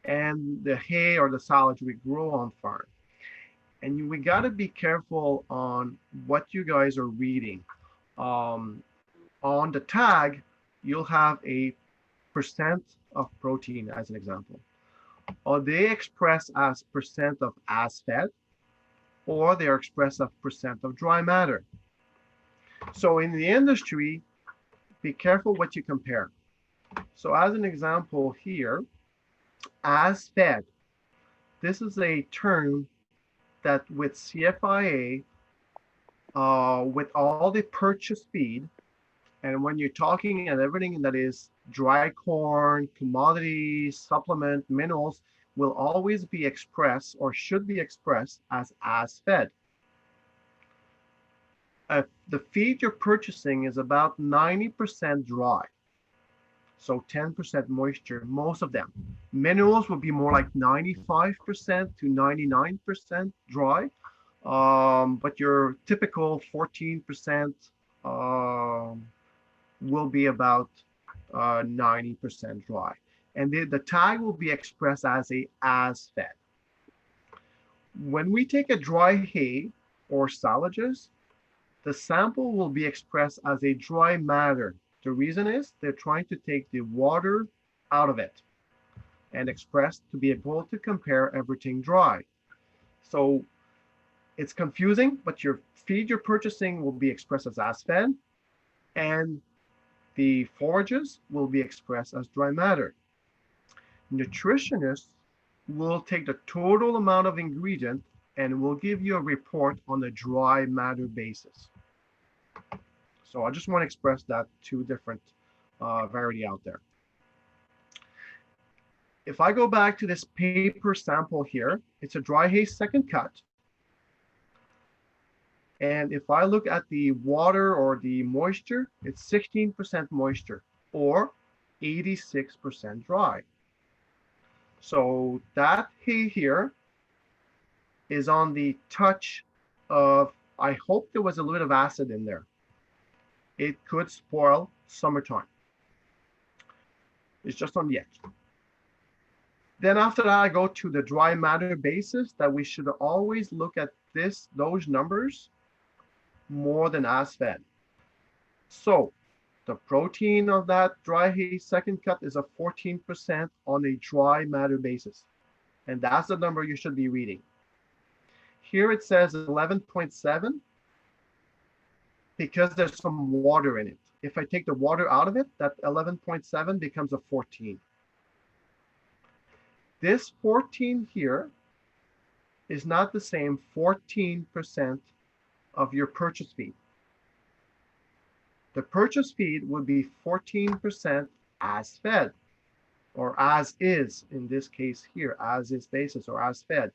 and the hay or the silage we grow on farm. And we got to be careful on what you guys are reading. On the tag, you'll have a percent of protein as an example. Or they express as percent of as fed, or they are expressed as percent of dry matter. So in the industry, be careful what you compare. So as an example here, as fed, this is a term that with CFIA, with all the purchase feed, and when you're talking and everything that is dry corn, commodities, supplement, minerals, will always be expressed or should be expressed as fed. The feed you're purchasing is about 90% dry. So 10% moisture, most of them. Minerals would be more like 95% to 99% dry. But your typical 14% will be about 90% dry. And the tag will be expressed as fed. When we take a dry hay or silages, the sample will be expressed as a dry matter. The reason is they're trying to take the water out of it and express to be able to compare everything dry. So it's confusing, but your feed you're purchasing will be expressed as fed, and the forages will be expressed as dry matter. Nutritionists will take the total amount of ingredient and will give you a report on a dry matter basis. So I just want to express that two different variety out there. If I go back to this paper sample here, it's a dry hay second cut. And if I look at the water or the moisture, it's 16% moisture or 86% dry. So that hay here is on the touch of, I hope there was a little bit of acid in there. It could spoil summertime. It's just on the edge. Then after that, I go to the dry matter basis that we should always look at those numbers more than as fed. So the protein of that dry hay second cut is a 14% on a dry matter basis. And that's the number you should be reading. Here it says 11.7 because there's some water in it. If I take the water out of it, that 11.7 becomes a 14. This 14 here is not the same 14% of your purchase feed. The purchase feed would be 14% as fed, or as is in this case here, as is basis or as fed.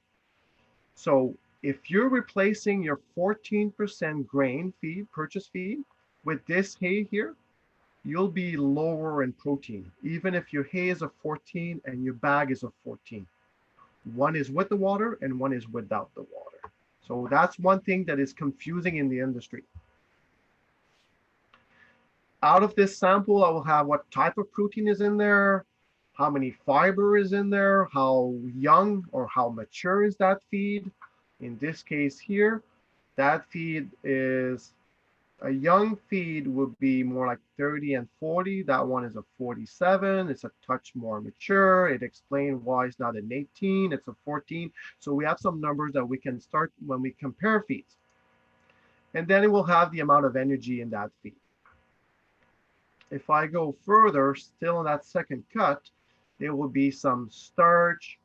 So if you're replacing your 14% grain feed, purchase feed, with this hay here, you'll be lower in protein, even if your hay is a 14 and your bag is a 14. One is with the water and one is without the water. So that's one thing that is confusing in the industry. Out of this sample, I will have what type of protein is in there, how many fiber is in there, how young or how mature is that feed. In this case here, that feed is a young feed would be more like 30 and 40. That one is a 47. It's a touch more mature. It explains why it's not an 18, it's a 14. So we have some numbers that we can start when we compare feeds. And then it will have the amount of energy in that feed. If I go further, still in that second cut, there will be some starch,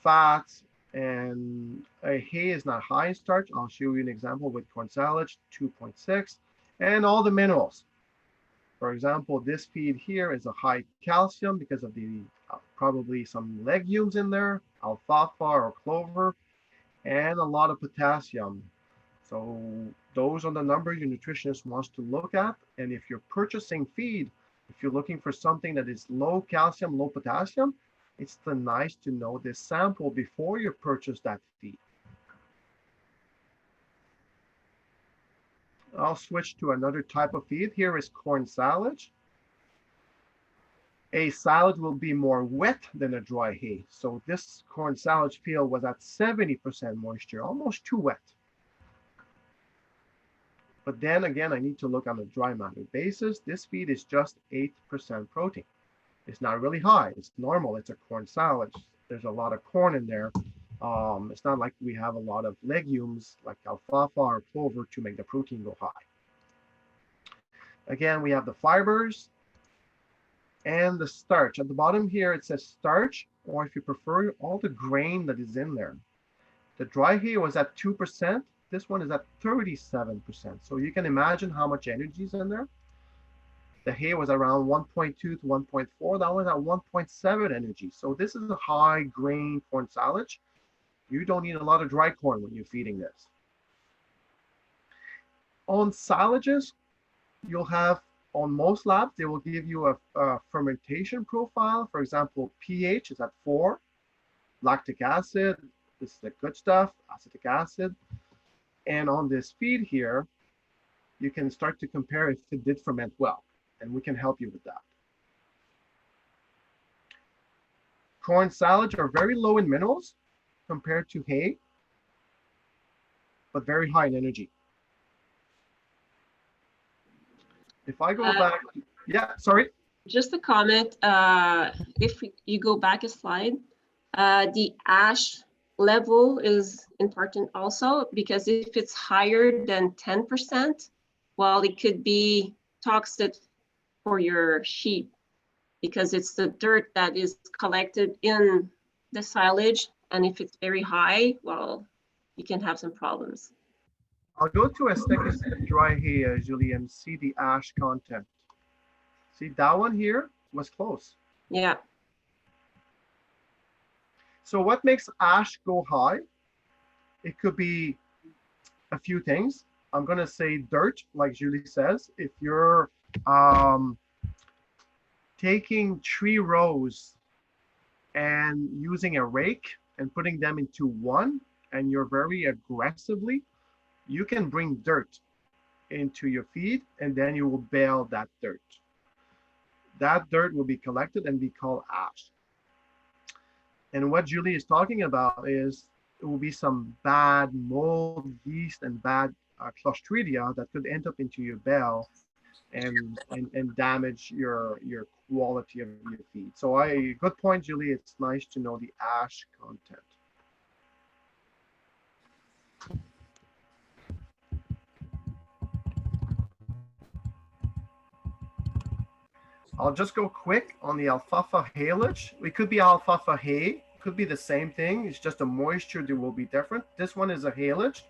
fats, and hay is not high in starch. I'll show you an example with corn silage, 2.6, and all the minerals. For example, this feed here is a high calcium because of the probably some legumes in there, alfalfa or clover, and a lot of potassium. So those are the numbers your nutritionist wants to look at. And if you're purchasing feed, if you're looking for something that is low calcium, low potassium, it's nice to know this sample before you purchase that feed. I'll switch to another type of feed. Here is corn silage. A silage will be more wet than a dry hay. So this corn silage field was at 70% moisture, almost too wet. But then again, I need to look on a dry matter basis. This feed is just 8% protein. It's not really high. It's normal. It's a corn silage. There's a lot of corn in there. It's not like we have a lot of legumes like alfalfa or clover to make the protein go high. Again, we have the fibers and the starch. At the bottom here, it says starch, or if you prefer, all the grain that is in there. The dry hay was at 2%. This one is at 37%. So you can imagine how much energy is in there. The hay was around 1.2 to 1.4. That was at 1.7 energy. So this is a high grain corn silage. You don't need a lot of dry corn when you're feeding this. On silages, you'll have, on most labs, they will give you a fermentation profile. For example, pH is at 4. Lactic acid, this is the good stuff, acetic acid. And on this feed here, you can start to compare if it did ferment well. And we can help you with that. Corn silage are very low in minerals compared to hay, but very high in energy. If I go back, yeah, sorry. Just a comment, if you go back a slide, the ash level is important also, because if it's higher than 10%, well, it could be toxic for your sheep, because it's the dirt that is collected in the silage. And if it's very high, well, you can have some problems. I'll go to a second dry hay, Julie, and see the ash content. See, that one here was close. Yeah. So what makes ash go high? It could be a few things. I'm going to say dirt, like Julie says. If you're taking tree rows and using a rake and putting them into one, and you're very aggressively, you can bring dirt into your feed, and then you will bale that dirt. That dirt will be collected and be called ash. And what Julie is talking about is it will be some bad mold, yeast, and bad Clostridia that could end up into your bale and damage your quality of your feed. So good point, Julie. It's nice to know the ash content. I'll just go quick on the alfalfa haylage. It could be alfalfa hay, could be the same thing. It's just the moisture that will be different. This one is a haylage.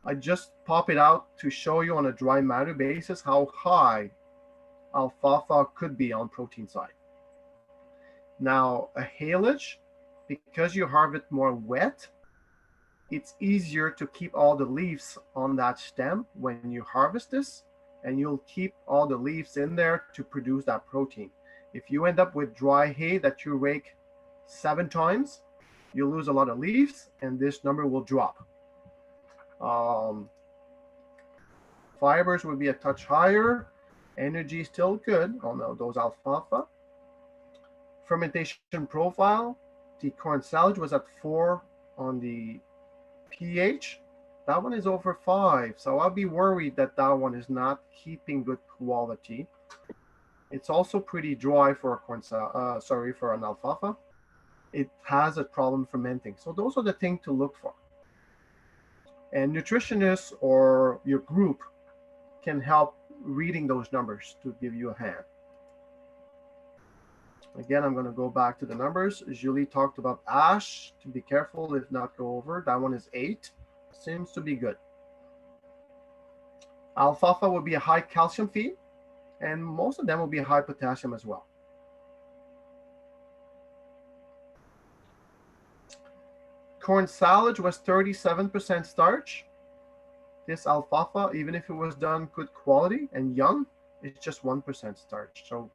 I just pop it out to show you on a dry matter basis how high alfalfa could be on protein side. Now, a haylage, because you harvest more wet, it's easier to keep all the leaves on that stem when you harvest this, and you'll keep all the leaves in there to produce that protein. If you end up with dry hay that you rake 7 times, you lose a lot of leaves, and this number will drop. Fibers would be a touch higher. Energy still good on those alfalfa. Fermentation profile, the corn silage was at 4 on the pH. That one is over 5, so I'll be worried that that one is not keeping good quality. It's also pretty dry for a for an alfalfa. It has a problem fermenting. So those are the things to look for. And nutritionists or your group can help reading those numbers to give you a hand. Again, I'm going to go back to the numbers. Julie talked about ash. To be careful if not go over. That one is 8. Seems to be good. Alfalfa will be a high calcium feed, and most of them will be high potassium as well. Corn silage was 37% starch. This alfalfa, even if it was done good quality and young, it's just 1% starch. So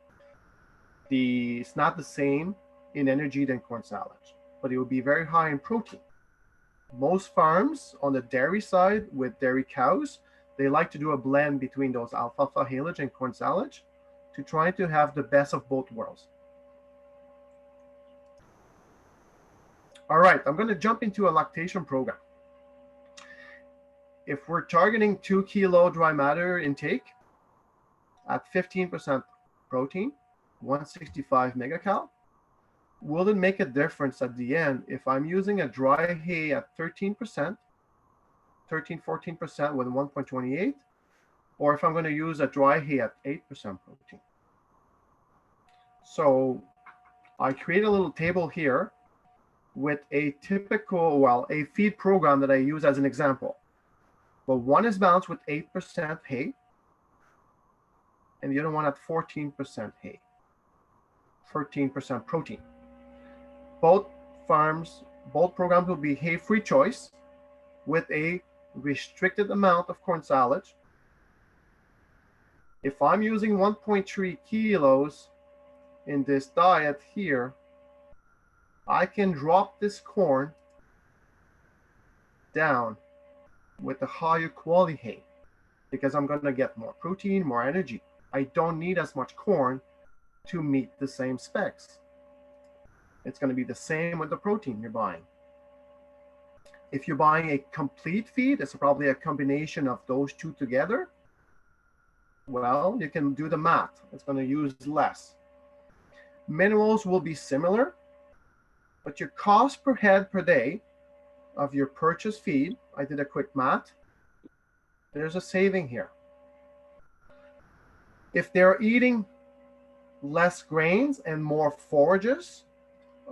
it's not the same in energy than corn silage, but it will be very high in protein. Most farms on the dairy side with dairy cows, they like to do a blend between those alfalfa haylage and corn silage to try to have the best of both worlds. All right, I'm going to jump into a lactation program. If we're targeting 2 kilo dry matter intake at 15% protein, 165 megacal, will it make a difference at the end if I'm using a dry hay at 13%, 14% with 1.28, or if I'm going to use a dry hay at 8% protein? So I create a little table here with a typical, a feed program that I use as an example. But one is balanced with 8% hay, and the other one at 14% hay, 13% protein. Both programs will be hay-free choice with a restricted amount of corn silage. If I'm using 1.3 kilos in this diet here, I can drop this corn down with a higher quality hay because I'm going to get more protein, more energy. I don't need as much corn to meet the same specs. It's going to be the same with the protein you're buying. If you're buying a complete feed, it's probably a combination of those two together. Well, you can do the math. It's going to use less. Minerals will be similar, but your cost per head per day of your purchase feed, I did a quick math, there's a saving here. If they're eating less grains and more forages,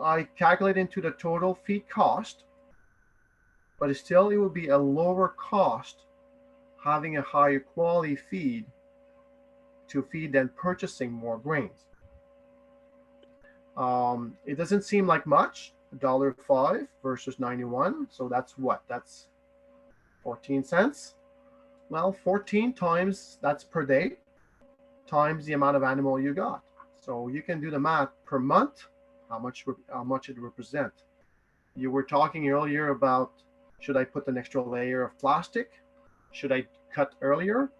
I calculate into the total feed cost, but still it will be a lower cost having a higher quality feed to feed than purchasing more grains. It doesn't seem like much, $1.05 versus 91. So that's what? That's 14 cents. Well, 14 times that's per day times the amount of animal you got. So you can do the math per month, how much it represent. You were talking earlier about, should I put an extra layer of plastic? Should I cut earlier?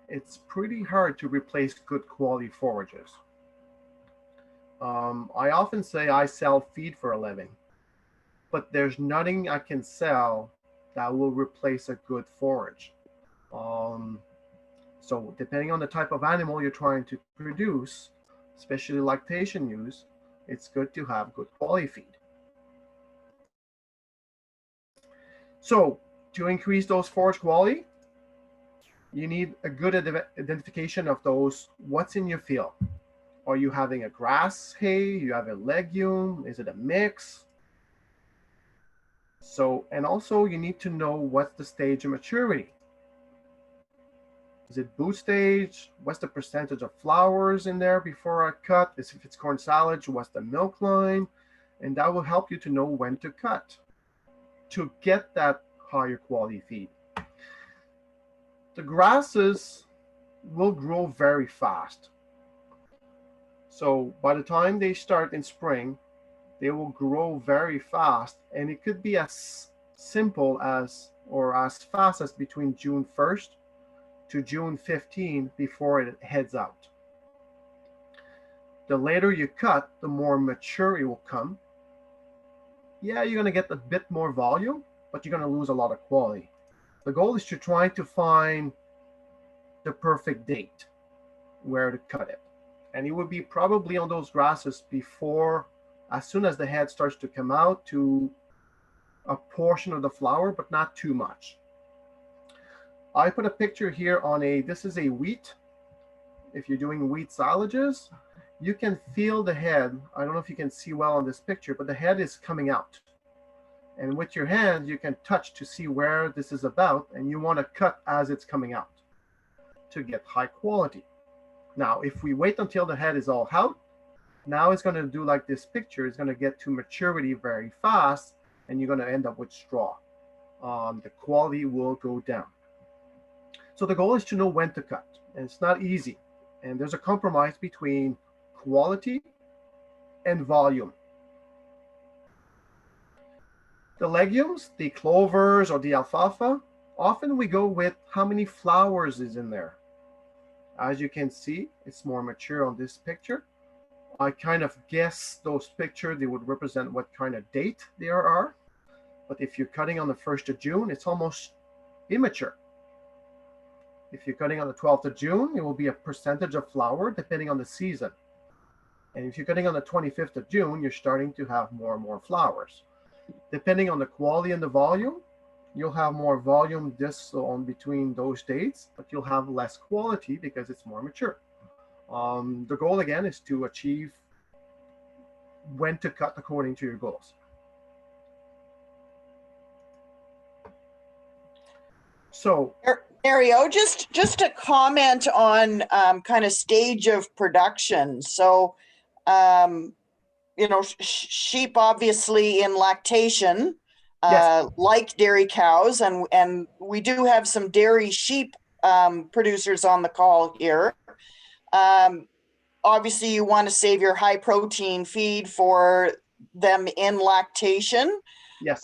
It's pretty hard to replace good quality forages. I often say I sell feed for a living, but there's nothing I can sell that will replace a good forage. So depending on the type of animal you're trying to produce, especially lactation use, it's good to have good quality feed. So to increase those forage quality, you need a good identification of those, what's in your field. Are you having a grass hay? You have a legume? Is it a mix? So, and also you need to know what's the stage of maturity. Is it boot stage? What's the percentage of flowers in there before I cut? If it's corn silage, what's the milk line? And that will help you to know when to cut to get that higher quality feed. The grasses will grow very fast. So by the time they start in spring, they will grow very fast, and it could be as simple as or as fast as between June 1st to June 15 before it heads out. The later you cut, the more mature it will come. Yeah, you're going to get a bit more volume, but you're going to lose a lot of quality. The goal is to try to find the perfect date where to cut it. And it would be probably on those grasses before, as soon as the head starts to come out, to a portion of the flower, but not too much. I put a picture here on this is a wheat. If you're doing wheat silages, you can feel the head. I don't know if you can see well on this picture, but the head is coming out. And with your hands, you can touch to see where this is about, and you want to cut as it's coming out to get high quality. Now, if we wait until the head is all out, now it's going to do like this picture. It's going to get to maturity very fast, and you're going to end up with straw. The quality will go down. So the goal is to know when to cut, and it's not easy. And there's a compromise between quality and volume. The legumes, the clovers or the alfalfa, often we go with how many flowers is in there. As you can see, it's more mature on this picture. I kind of guess those pictures, they would represent what kind of date there are. But if you're cutting on the 1st of June, it's almost immature. If you're cutting on the 12th of June, it will be a percentage of flower depending on the season. And if you're cutting on the 25th of June, you're starting to have more and more flowers. Depending on the quality and the volume, you'll have more volume this on between those dates, but you'll have less quality because it's more mature. The goal again is to achieve when to cut according to your goals. So Mario, just a comment on kind of stage of production. So, you know, sheep obviously in lactation, yes, like dairy cows, and we do have some dairy sheep producers on the call here. Obviously, you want to save your high protein feed for them in lactation. yes.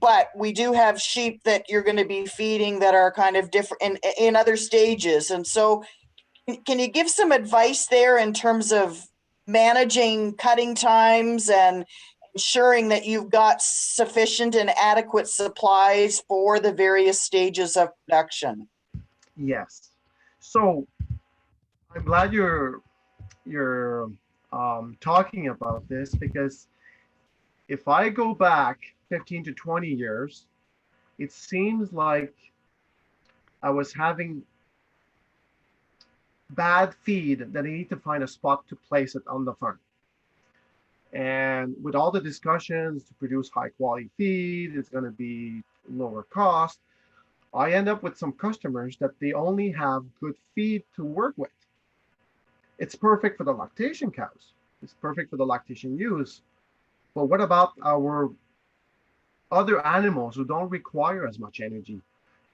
But we do have sheep that you're going to be feeding that are kind of different in other stages. And so can you give some advice there in terms of managing cutting times and ensuring that you've got sufficient and adequate supplies for the various stages of production? Yes. So I'm glad you're talking about this, because if I go back 15 to 20 years, it seems like I was having bad feed that I need to find a spot to place it on the farm. And with all the discussions to produce high quality feed, it's going to be lower cost. I end up with some customers that they only have good feed to work with. It's perfect for the lactation cows. It's perfect for the lactation ewes. But what about our other animals who don't require as much energy?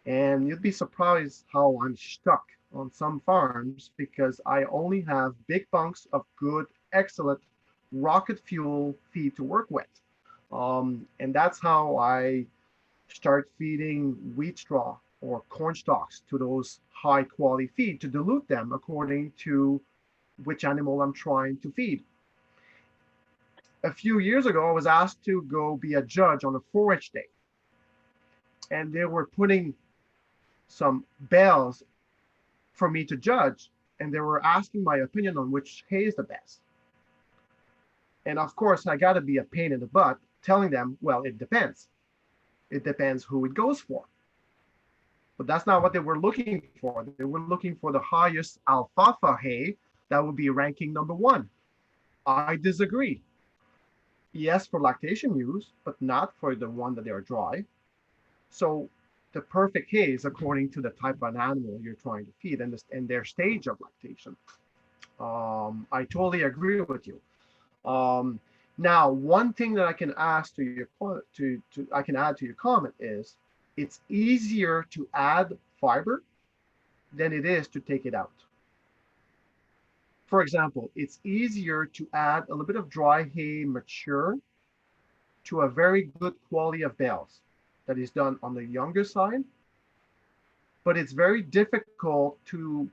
And you'd be surprised how I'm stuck on some farms because I only have big bunks of good, excellent rocket fuel feed to work with. And that's how I start feeding wheat straw or corn stalks to those high quality feed to dilute them according to which animal I'm trying to feed. A few years ago, I was asked to go be a judge on a forage day. And they were putting some bales for me to judge, and they were asking my opinion on which hay is the best. And of course, I got to be a pain in the butt telling them, well, it depends. It depends who it goes for. But that's not what they were looking for. They were looking for the highest alfalfa hay that would be ranking number 1. I disagree. Yes, for lactation use, but not for the one that they are dry. So the perfect hay is according to the type of an animal you're trying to feed and their stage of lactation. I totally agree with you. Now, one thing that I can add to your comment is it's easier to add fiber than it is to take it out. For example, it's easier to add a little bit of dry hay mature to a very good quality of bales that is done on the younger side but it's very difficult to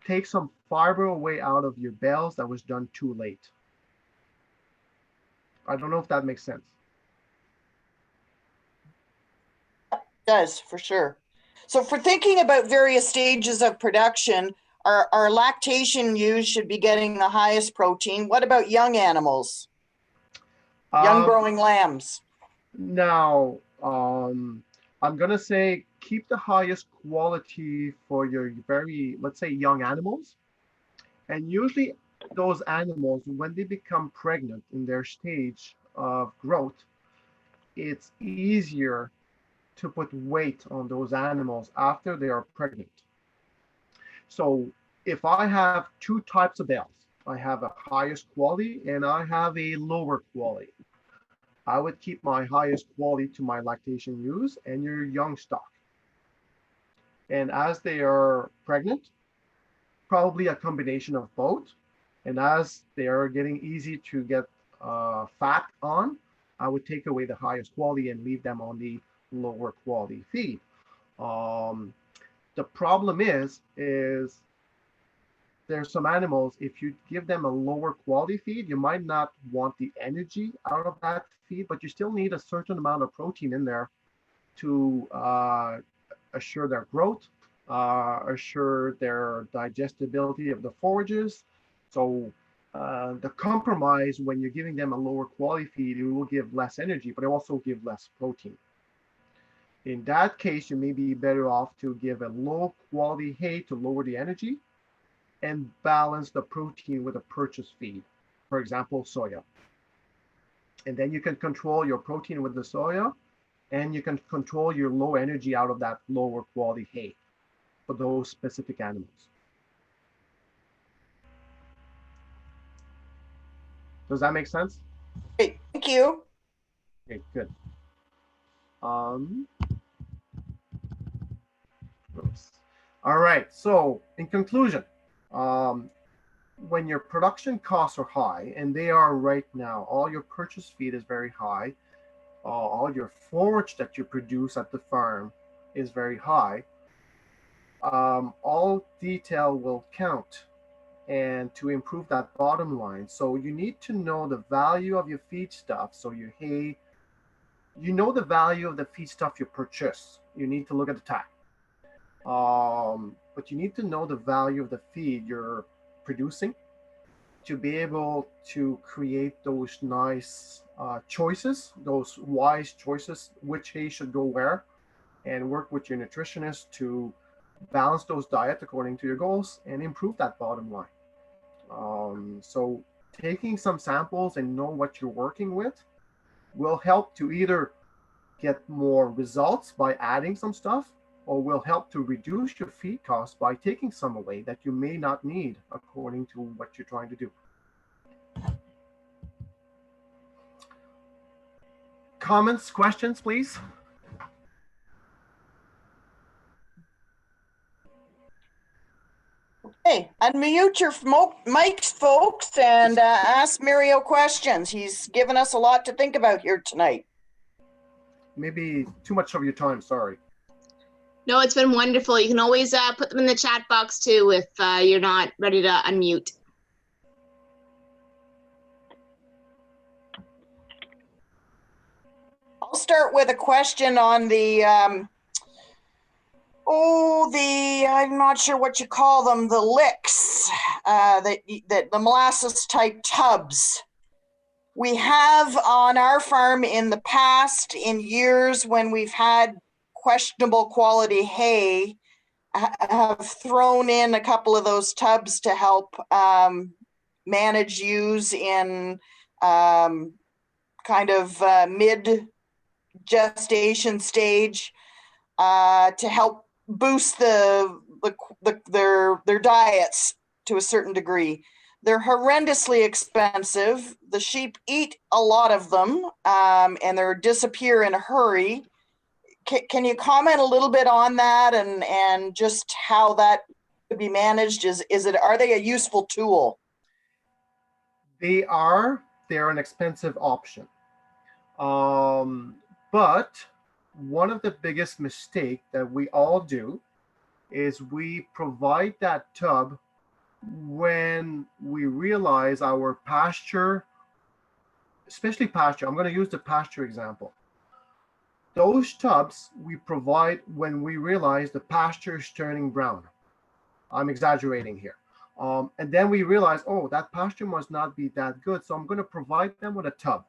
take some fiber away out of your bales that was done too late. I don't know if that makes sense. Does, for sure. So for thinking about various stages of production, our lactation ewes should be getting the highest protein. What about young animals? Young growing lambs? Now, I'm gonna say keep the highest quality for your very, let's say, young animals. And usually those animals, when they become pregnant in their stage of growth, it's easier to put weight on those animals after they are pregnant. So if I have two types of bales, I have a highest quality and I have a lower quality. I would keep my highest quality to my lactation ewes and your young stock. And as they are pregnant, probably a combination of both. And as they are getting easy to get fat on, I would take away the highest quality and leave them on the lower quality feed. The problem is there's some animals, if you give them a lower quality feed, you might not want the energy out of that feed, but you still need a certain amount of protein in there to assure their growth, assure their digestibility of the forages. So the compromise when you're giving them a lower quality feed, it will give less energy, but it also give less protein. In that case, you may be better off to give a low quality hay to lower the energy and balance the protein with a purchase feed, for example, soya. And then you can control your protein with the soya, and you can control your low energy out of that lower quality hay for those specific animals. Does that make sense? Great, thank you. Okay, good. Oops. All right, so in conclusion, when your production costs are high, and they are right now, all your purchase feed is very high, all your forage that you produce at the farm is very high, all detail will count and to improve that bottom line. So you need to know the value of your feed stuff. So your hay, you know the value of the feed stuff you purchase. You need to look at the tag. But you need to know the value of the feed you're producing to be able to create those nice choices, those wise choices, which hay should go where, and work with your nutritionist to balance those diets according to your goals and improve that bottom line. So taking some samples and know what you're working with will help to either get more results by adding some stuff, or will help to reduce your feed costs by taking some away that you may not need according to what you're trying to do. Comments, questions, please? Okay, unmute your mics, folks, and ask Mario questions. He's given us a lot to think about here tonight. Maybe too much of your time, sorry. No, it's been wonderful. You can always put them in the chat box too if you're not ready to unmute. I'll start with a question on the, I'm not sure what you call them, the licks, that the molasses type tubs. We have on our farm in the past, in years when we've had questionable quality hay, have thrown in a couple of those tubs to help manage ewes in kind of mid gestation stage to help boost their diets to a certain degree. They're horrendously expensive. The sheep eat a lot of them, and they disappear in a hurry. Can you comment a little bit on that and just how that could be managed? Are they a useful tool? They're an expensive option. But one of the biggest mistakes that we all do is we provide that tub when we realize our pasture, especially pasture, I'm going to use the pasture example. Those tubs we provide when we realize the pasture is turning brown. I'm exaggerating here. And then we realize, oh, that pasture must not be that good. So I'm going to provide them with a tub.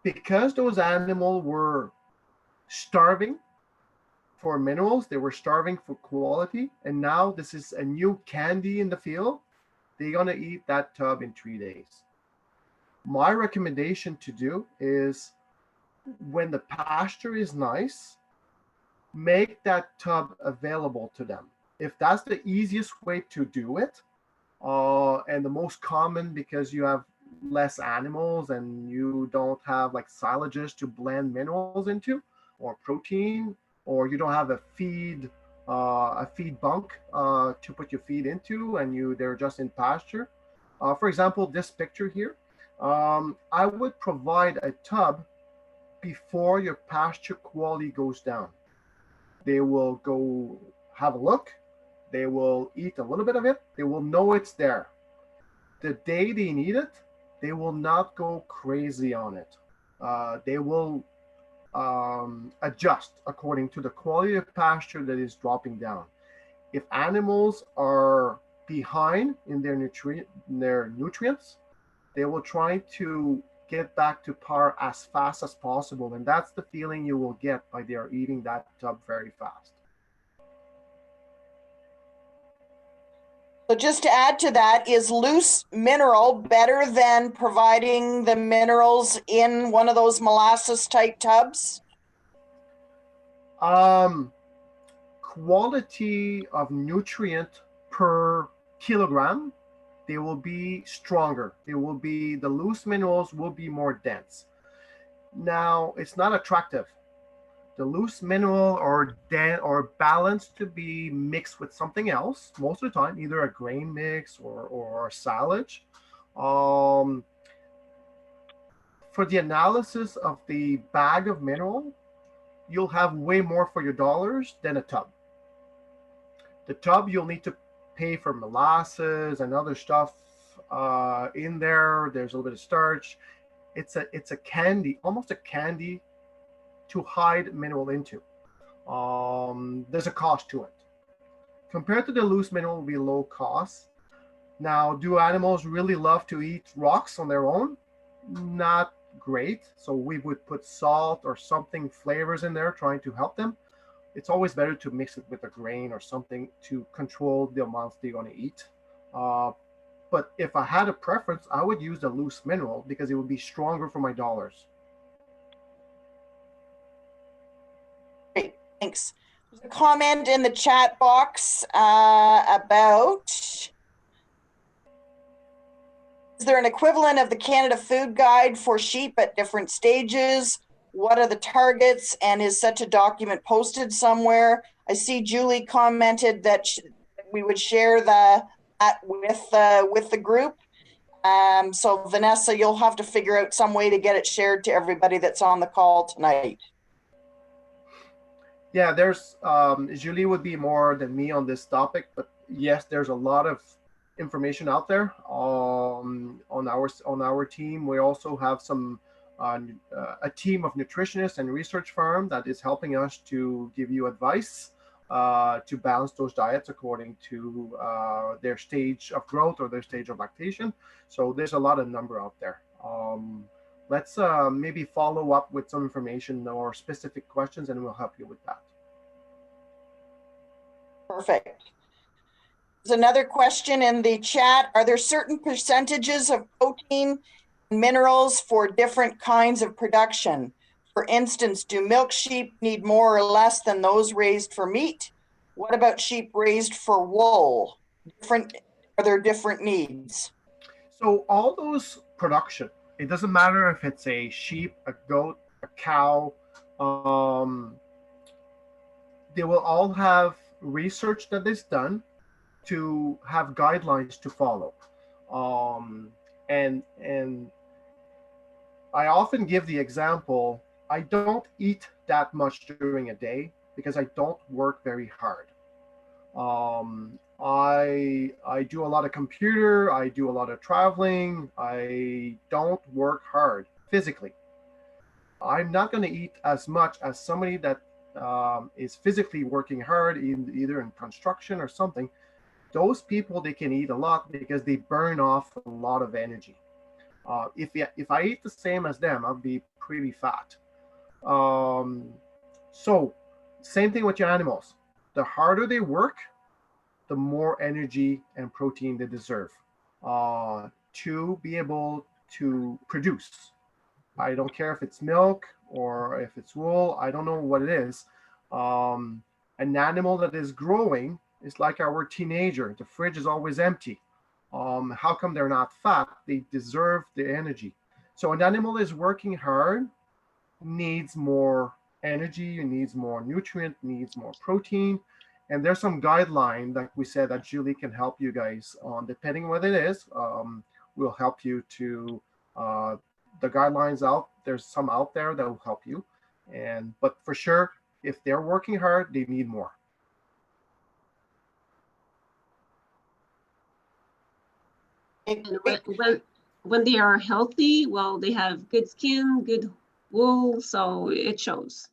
Because those animals were starving for minerals, they were starving for quality, and now this is a new candy in the field, they're going to eat that tub in 3 days. My recommendation to do is when the pasture is nice, make that tub available to them. If that's the easiest way to do it, and the most common because you have less animals and you don't have like silages to blend minerals into or protein, or you don't have a feed bunk to put your feed into, and they're just in pasture. For example, this picture here, I would provide a tub before your pasture quality goes down. They will go have a look. They will eat a little bit of it. They will know it's there. The day they need it, they will not go crazy on it. They will adjust according to the quality of pasture that is dropping down. If animals are behind in their nutrients, they will try to get back to par as fast as possible, and that's the feeling you will get by they are eating that tub very fast. So just to add to that, is loose mineral better than providing the minerals in one of those molasses type tubs? Quality of nutrient per kilogram, they will be stronger. The loose minerals will be more dense. Now, it's not attractive. The loose mineral or balanced to be mixed with something else most of the time, either a grain mix or silage. For the analysis of the bag of mineral, you'll have way more for your dollars than a tub. The tub, you'll need to pay for molasses and other stuff in there. There's a little bit of starch. It's a candy, almost a candy to hide mineral into. There's a cost to it. Compared to the loose mineral, will be low cost. Now, do animals really love to eat rocks on their own? Not great. So we would put salt or something flavors in there trying to help them. It's always better to mix it with a grain or something to control the amounts they're going to eat. But if I had a preference, I would use the loose mineral because it would be stronger for my dollars. Great, thanks. There's a comment in the chat box about, is there an equivalent of the Canada Food Guide for sheep at different stages? What are the targets, and is such a document posted somewhere? I see Julie commented that we would share that with the group. So Vanessa, you'll have to figure out some way to get it shared to everybody that's on the call tonight. Yeah, there's Julie would be more than me on this topic, but yes, there's a lot of information out there on our team. We also have a team of nutritionists and research firm that is helping us to give you advice to balance those diets according to their stage of growth or their stage of lactation. So there's a lot of number out there. Let's maybe follow up with some information or specific questions, and we'll help you with that. Perfect. There's another question in the chat. Are there certain percentages of protein and minerals for different kinds of production? For instance, do milk sheep need more or less than those raised for meat? What about sheep raised for wool? Are there different needs? So all those production, it doesn't matter if it's a sheep, a goat, a cow, they will all have research that is done to have guidelines to follow. And I often give the example, I don't eat that much during a day because I don't work very hard. I do a lot of computer, I do a lot of traveling, I don't work hard physically. I'm not going to eat as much as somebody that is physically working hard, either in construction or something. Those people, they can eat a lot because they burn off a lot of energy. If I eat the same as them, I'll be pretty fat. Um, so, same thing with your animals. The harder they work, the more energy and protein they deserve to be able to produce. I don't care if it's milk or if it's wool. I don't know what it is. An animal that is growing is like our teenager. The fridge is always empty. How come they're not fat? They deserve the energy. So an animal is working hard, needs more energy, needs more nutrient, needs more protein. And there's some guideline, like we said, that Julie can help you guys on, depending what it is. We'll help you to the guidelines out. There's some out there that will help you. But for sure, if they're working hard, they need more. And when they are healthy, well, they have good skin, good wool, so it shows.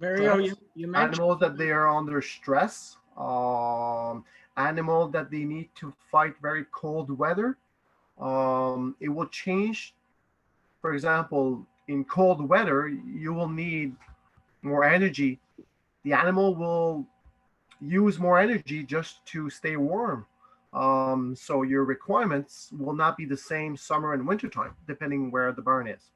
Mario, you mentioned Animals that they are under stress, animals that they need to fight very cold weather. It will change. For example, in cold weather, you will need more energy. The animal will use more energy just to stay warm. So your requirements will not be the same summer and winter time, depending where the barn is.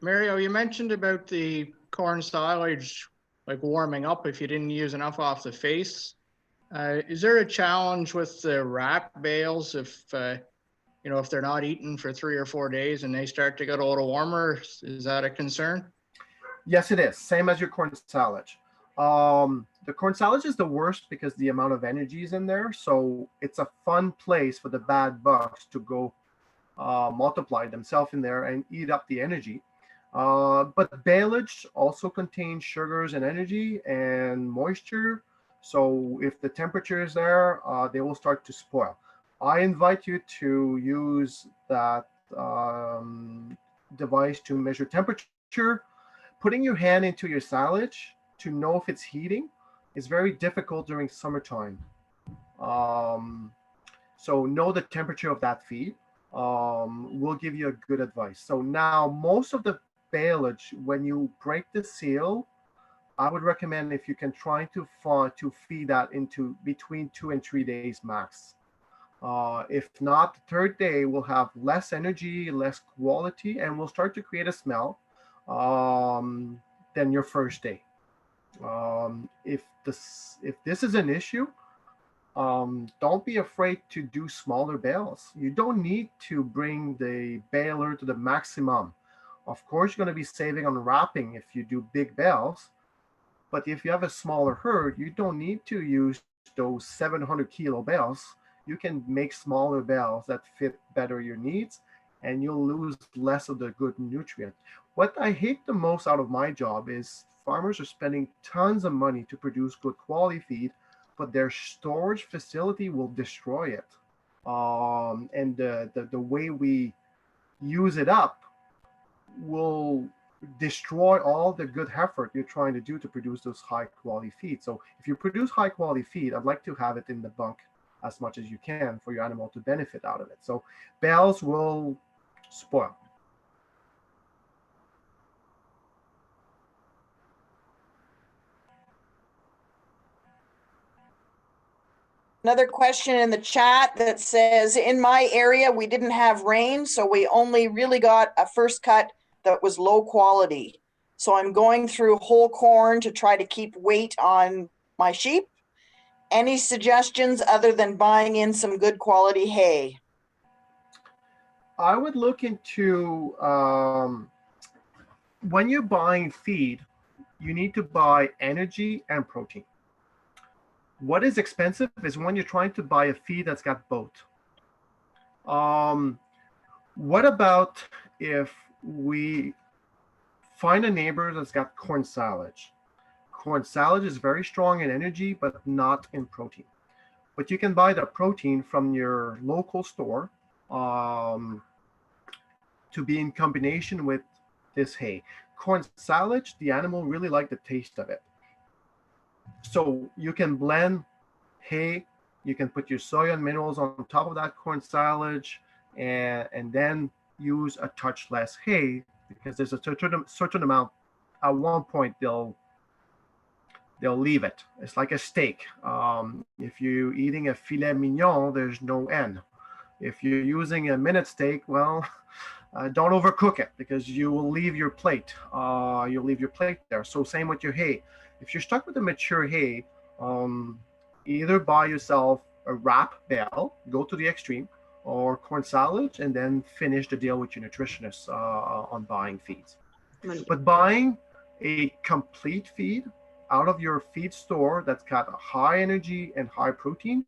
Mario, you mentioned about the corn silage like warming up if you didn't use enough off the face. Is there a challenge with the wrap bales if if they're not eaten for 3 or 4 days and they start to get a little warmer? Is that a concern? Yes, it is. Same as your corn silage. The corn silage is the worst because the amount of energy is in there. So it's a fun place for the bad bugs to go multiply themselves in there and eat up the energy. But baleage also contains sugars and energy and moisture. So if the temperature is there, they will start to spoil. I invite you to use that device to measure temperature. Putting your hand into your silage to know if it's heating is very difficult during summertime. So know the temperature of that feed. Will give you a good advice. So now most of the baleage, when you break the seal, I would recommend if you can try to feed that into between 2 and 3 days max. If not, the third day will have less energy, less quality, and will start to create a smell than your first day. If this is an issue, don't be afraid to do smaller bales. You don't need to bring the baler to the maximum. Of course, you're going to be saving on wrapping if you do big bales. But if you have a smaller herd, you don't need to use those 700 kilo bales. You can make smaller bales that fit better your needs, and you'll lose less of the good nutrient. What I hate the most out of my job is farmers are spending tons of money to produce good quality feed, but their storage facility will destroy it. And the way we use it up will destroy all the good effort you're trying to do to produce those high quality feed. So if you produce high quality feed, I'd like to have it in the bunk as much as you can for your animal to benefit out of it. So bales will spoil. Another question in the chat that says, in my area, we didn't have rain, so we only really got a first cut that was low quality. So I'm going through whole corn to try to keep weight on my sheep. Any suggestions other than buying in some good quality hay? I would look into when you're buying feed, you need to buy energy and protein. What is expensive is when you're trying to buy a feed that's got both. What about if we find a neighbor that's got corn silage. Corn silage is very strong in energy, but not in protein. But you can buy the protein from your local store to be in combination with this hay. Corn silage, the animal really like the taste of it. So you can blend hay, you can put your soy and minerals on top of that corn silage, and then use a touch less hay, because there's a certain amount. At one point, they'll leave it. It's like a steak. If you're eating a filet mignon, there's no end. If you're using a minute steak, well, don't overcook it, because you will leave your plate. You'll leave your plate there. So same with your hay. If you're stuck with the mature hay, either buy yourself a wrap bale, go to the extreme, or corn silage, and then finish the deal with your nutritionist on buying feeds. But buying a complete feed out of your feed store that's got high energy and high protein,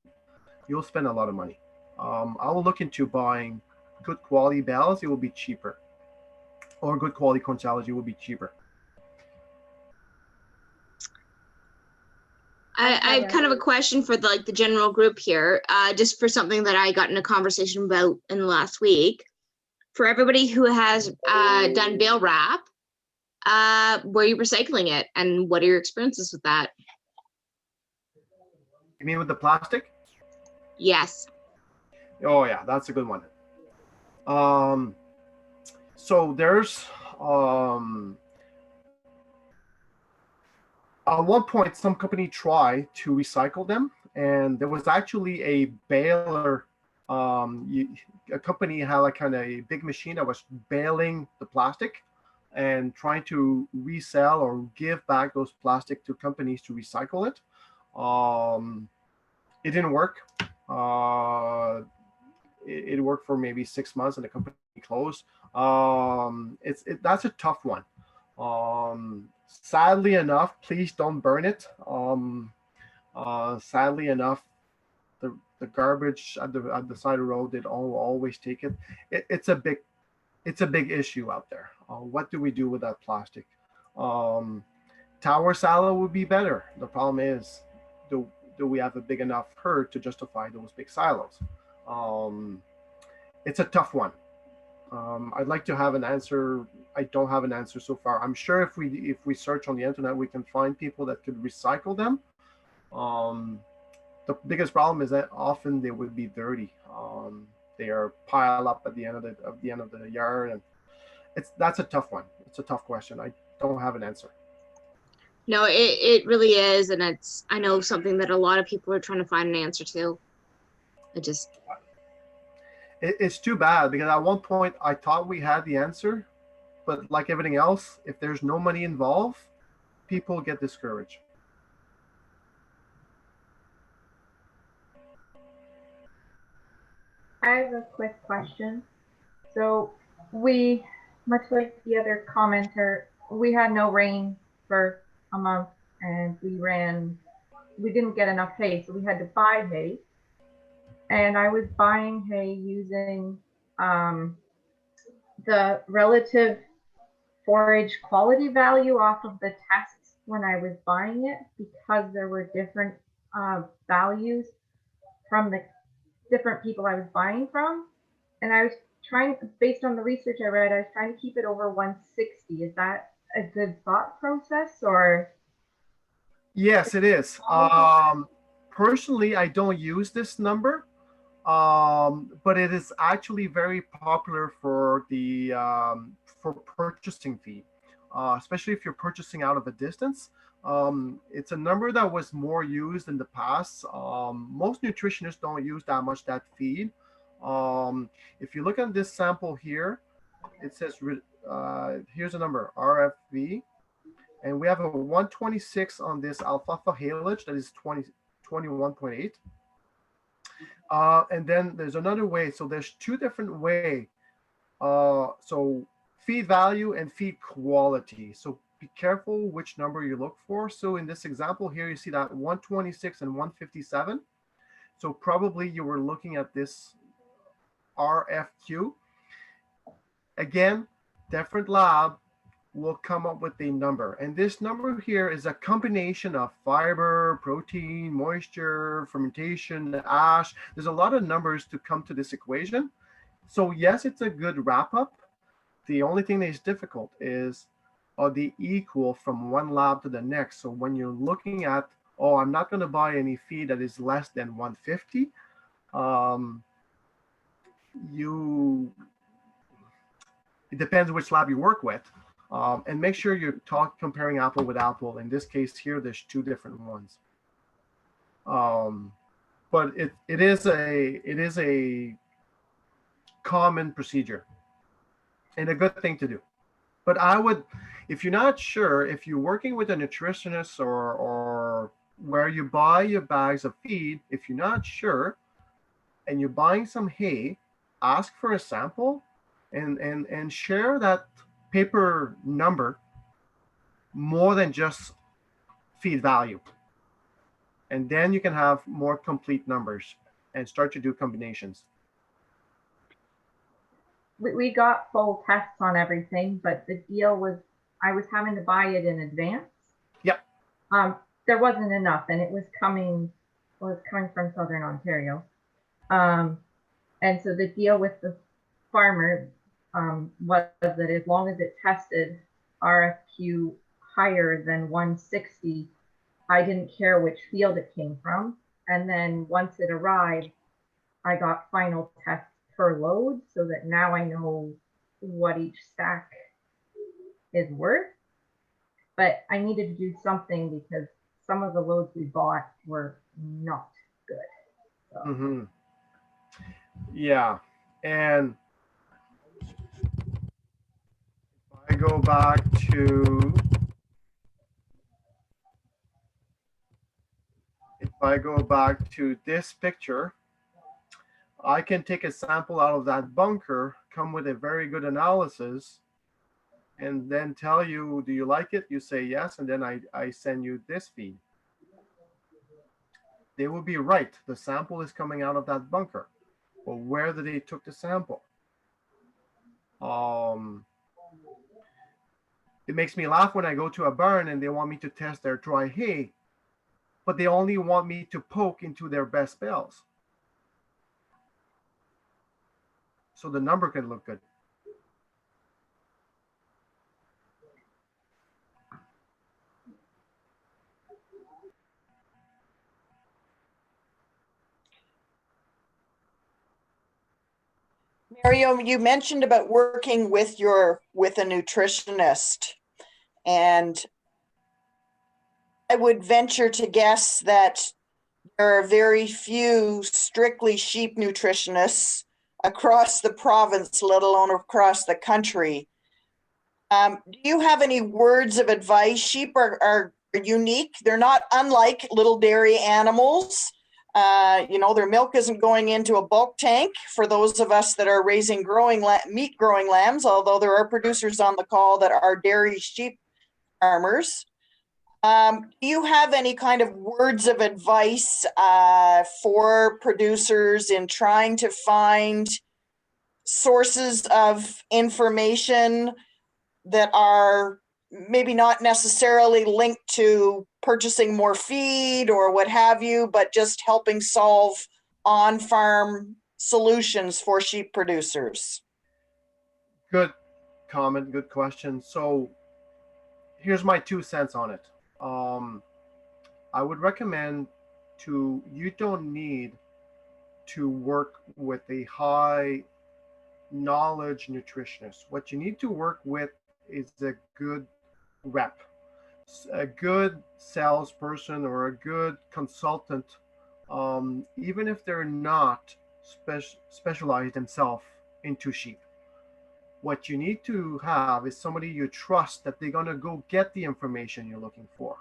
you'll spend a lot of money. I will look into buying good quality bales. It will be cheaper, or good quality corn silage. It will be cheaper. I have kind of a question for the general group here, just for something that I got in a conversation about in the last week. For everybody who has done bale wrap, where are you recycling it, and what are your experiences with that? You mean with the plastic? Yes. Oh yeah, that's a good one. So there's at one point some company tried to recycle them, and there was actually a baler. A company had like kind of a big machine that was baling the plastic and trying to resell or give back those plastic to companies to recycle it. It didn't work. It worked for maybe 6 months, and the company closed. That's a tough one. Sadly enough, please don't burn it. Sadly enough, the garbage at the side of the road, they always take it. It's a big issue out there. What do we do with that plastic? Tower silo would be better. The problem is, do we have a big enough herd to justify those big silos? It's a tough one. I'd like to have an answer. I don't have an answer so far. I'm sure if we search on the internet, we can find people that could recycle them. The biggest problem is that often they would be dirty. They are piled up at the end of the yard, and that's a tough one. It's a tough question. I don't have an answer. No, it really is, and I know something that a lot of people are trying to find an answer to. It's too bad, because at one point I thought we had the answer, but like everything else, if there's no money involved, people get discouraged. I have a quick question. So we, much like the other commenter, we had no rain for a month, and we didn't get enough hay, so we had to buy hay. And I was buying hay using the relative forage quality value off of the tests when I was buying it, because there were different values from the different people I was buying from. And I was trying, based on the research I read, I was trying to keep it over 160. Is that a good thought process, or? Yes, it is. Personally, I don't use this number, but it is actually very popular for the for purchasing feed, especially if you're purchasing out of a distance. It's a number that was more used in the past. Most nutritionists don't use that much that feed. If you look at this sample here, it says here's a number, RFV, and we have a 126 on this alfalfa haylage that is 21.8. And then there's another way. So there's two different way. So feed value and feed quality. So be careful which number you look for. So in this example here, you see that 126 and 157. So probably you were looking at this RFQ. Again, different lab will come up with a number. And this number here is a combination of fiber, protein, moisture, fermentation, ash. There's a lot of numbers to come to this equation. So yes, it's a good wrap up. The only thing that is difficult is are they equal from one lab to the next? So when you're looking at, oh, I'm not going to buy any feed that is less than 150, it depends which lab you work with. And make sure you're comparing apple with apple. In this case here, there's two different ones. But it is a common procedure and a good thing to do. But I would, if you're not sure, if you're working with a nutritionist or where you buy your bags of feed, if you're not sure and you're buying some hay, ask for a sample and share that paper number more than just feed value. And then you can have more complete numbers and start to do combinations. We got full tests on everything, but the deal was I was having to buy it in advance. Yep. There wasn't enough, and it was coming from Southern Ontario. And so the deal with the farmer was that as long as it tested RFQ higher than 160, I didn't care which field it came from. And then once it arrived, I got final tests per load so that now I know what each stack is worth. But I needed to do something because some of the loads we bought were not good. So. Mm-hmm. Yeah. And if I go back to this picture, I can take a sample out of that bunker, come with a very good analysis, and then tell you, do you like it? You say yes, and then I send you this feed. They will be right. The sample is coming out of that bunker. But where did they took the sample? It makes me laugh when I go to a barn and they want me to test their dry hay, but they only want me to poke into their best bales. So the number can look good. Mario, you mentioned about working with a nutritionist, and I would venture to guess that there are very few strictly sheep nutritionists across the province, let alone across the country. Do you have any words of advice? Sheep are unique. They're not unlike little dairy animals. Their milk isn't going into a bulk tank for those of us that are raising meat growing lambs, although there are producers on the call that are dairy sheep farmers. Do you have any kind of words of advice for producers in trying to find sources of information that are maybe not necessarily linked to purchasing more feed or what have you, but just helping solve on-farm solutions for sheep producers? Good comment, good question. So here's my 2 cents on it. I would recommend you don't need to work with a high knowledge nutritionist. What you need to work with is a good rep, a good salesperson or a good consultant, even if they're not specialized themselves into sheep. What you need to have is somebody you trust that they're going to go get the information you're looking for.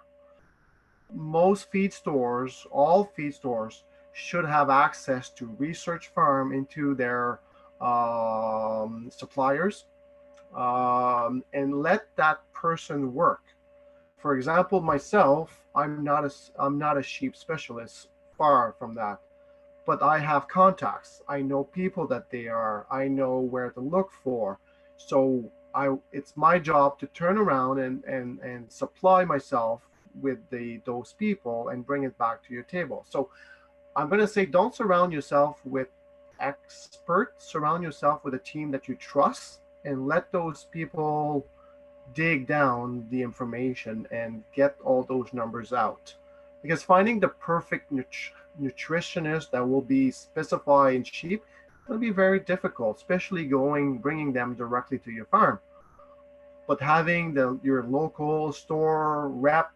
Most feed stores, all feed stores, should have access to Research Farm into their suppliers, and let that person work. For example, myself, I'm not a sheep specialist, far from that, but I have contacts. I know people that they are. I know where to look for. So it's my job to turn around and supply myself with those people and bring it back to your table. So I'm going to say, don't surround yourself with experts. Surround yourself with a team that you trust, and let those people dig down the information and get all those numbers out. Because finding the perfect nutritionist that will be specified in sheep will be very difficult, especially bringing them directly to your farm. But having your local store rep,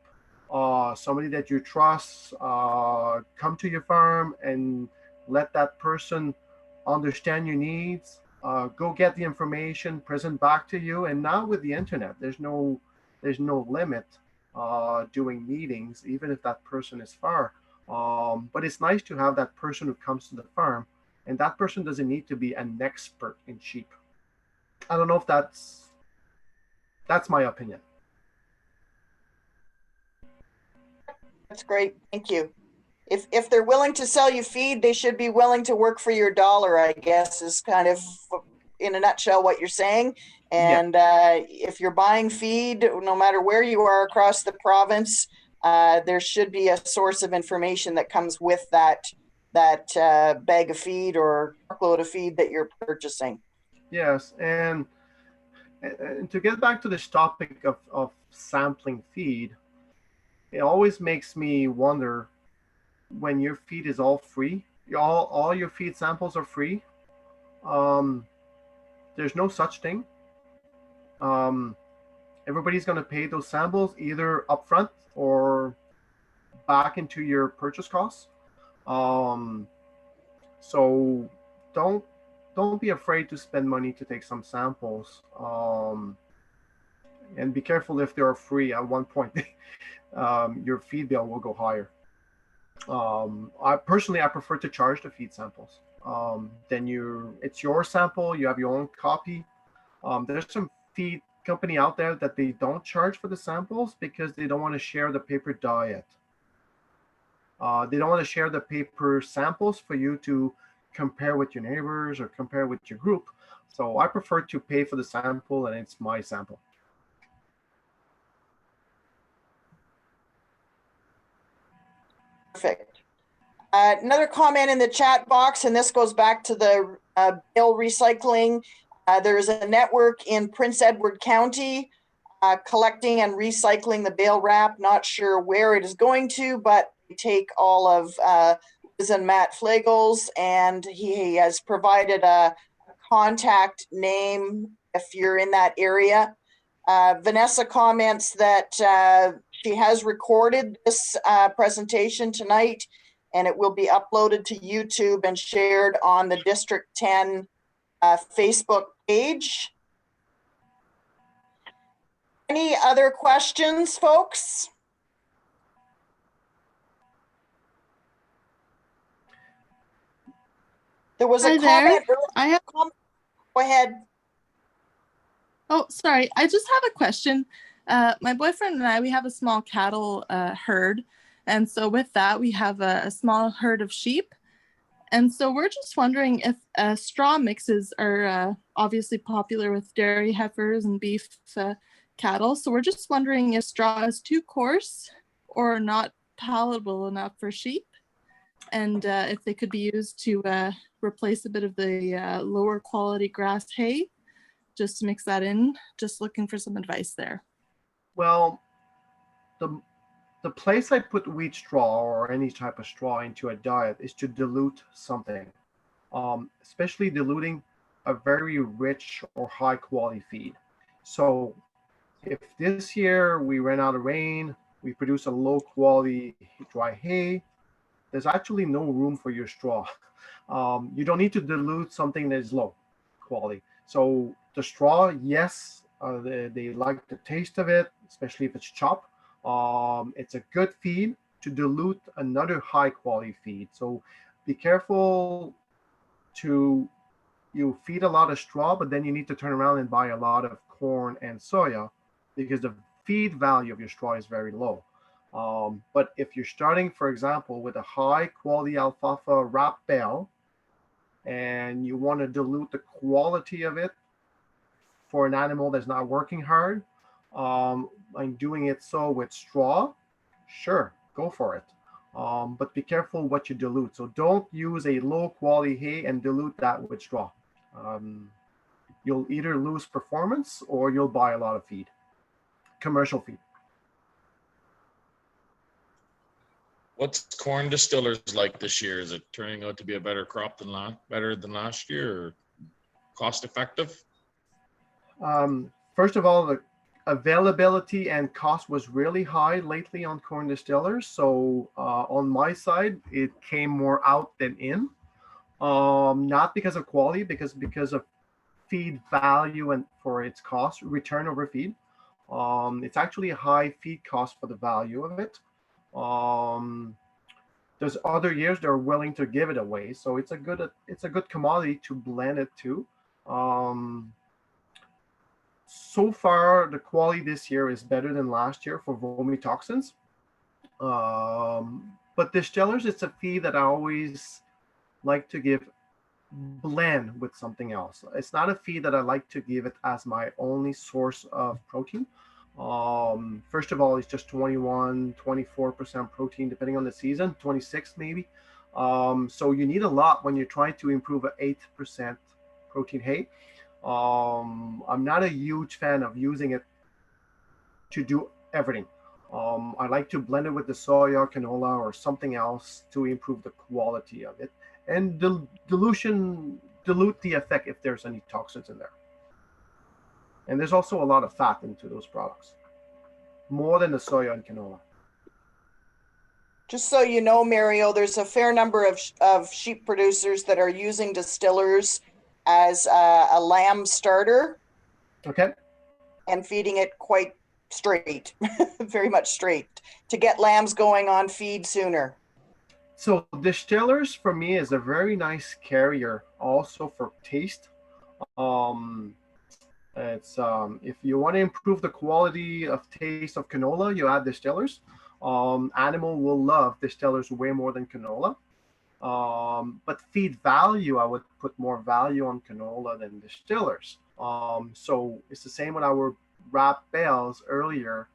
somebody that you trust, come to your farm and let that person understand your needs, go get the information, present back to you. And now with the internet, there's no limit doing meetings, even if that person is far. But it's nice to have that person who comes to the farm, and that person doesn't need to be an expert in sheep. I don't know if that's my opinion. That's great. Thank you. If they're willing to sell you feed, they should be willing to work for your dollar, I guess, is kind of in a nutshell what you're saying. And if you're buying feed, no matter where you are across the province, there should be a source of information that comes with that bag of feed or truckload of feed that you're purchasing. Yes, and to get back to this topic of sampling feed, it always makes me wonder, when your feed is all free, all your feed samples are free. There's no such thing. Everybody's going to pay those samples either upfront or back into your purchase costs. So don't be afraid to spend money to take some samples. And be careful if they are free. At one point, your feed bill will go higher. I prefer to charge the feed samples. Then it's your sample. You have your own copy. There's some feed company out there that they don't charge for the samples because they don't want to share the paper diet. They don't want to share the paper samples for you to compare with your neighbors or compare with your group. So I prefer to pay for the sample, and it's my sample. Perfect. Another comment in the chat box, and this goes back to the bale recycling. There's a network in Prince Edward County collecting and recycling the bale wrap. Not sure where it is going to, but we take all of Liz and Matt Flagle's, and he has provided a contact name if you're in that area. Vanessa comments that she has recorded this presentation tonight, and it will be uploaded to YouTube and shared on the District 10 Facebook page. Any other questions, folks? There was a comment. I have. Go ahead. Oh, sorry. I just have a question. My boyfriend and I, we have a small cattle herd. And so with that, we have a small herd of sheep. And so we're just wondering if straw mixes are obviously popular with dairy heifers and beef cattle. So we're just wondering if straw is too coarse or not palatable enough for sheep, and if they could be used to replace a bit of the lower quality grass hay, just to mix that in. Just looking for some advice there. Well, the place I put wheat straw or any type of straw into a diet is to dilute something, especially diluting a very rich or high quality feed. So if this year we ran out of rain, we produce a low quality dry hay, there's actually no room for your straw. You don't need to dilute something that is low quality. So the straw, yes, they like the taste of it, especially if it's chopped. It's a good feed to dilute another high quality feed. So be careful you feed a lot of straw, but then you need to turn around and buy a lot of corn and soya because the feed value of your straw is very low. But if you're starting, for example, with a high quality alfalfa wrap bale and you want to dilute the quality of it for an animal that's not working hard, and doing it so with straw, sure, go for it. But be careful what you dilute. So don't use a low quality hay and dilute that with straw. You'll either lose performance or you'll buy a lot of feed, commercial feed. What's corn distillers like this year? Is it turning out to be a better crop than last year, or cost effective? First of all, the availability and cost was really high lately on corn distillers. So on my side, it came more out than in. Not because of quality, because of feed value and for its cost, return over feed. It's actually a high feed cost for the value of it. There's other years they're willing to give it away, so it's a good commodity to blend it to. So far, the quality this year is better than last year for vomitoxins. But distillers, it's a feed that I always like to give blend with something else. It's not a feed that I like to give it as my only source of protein. First of all, it's just 21-24% protein depending on the season, 26 maybe. So you need a lot when you're trying to improve an 8% protein hay. I'm not a huge fan of using it to do everything. I like to blend it with the soya, canola, or something else to improve the quality of it. And dilute the effect if there's any toxins in there. And there's also a lot of fat into those products, more than the soya and canola. Just so you know, Mario, there's a fair number of sheep producers that are using distillers as a lamb starter. Okay. And feeding it quite straight, very much straight, to get lambs going on feed sooner. So distillers for me is a very nice carrier also for taste. It's if you want to improve the quality of taste of canola, you add distillers. Animal will love distillers way more than canola. But feed value, I would put more value on canola than distillers. So it's the same with our wrap bales earlier.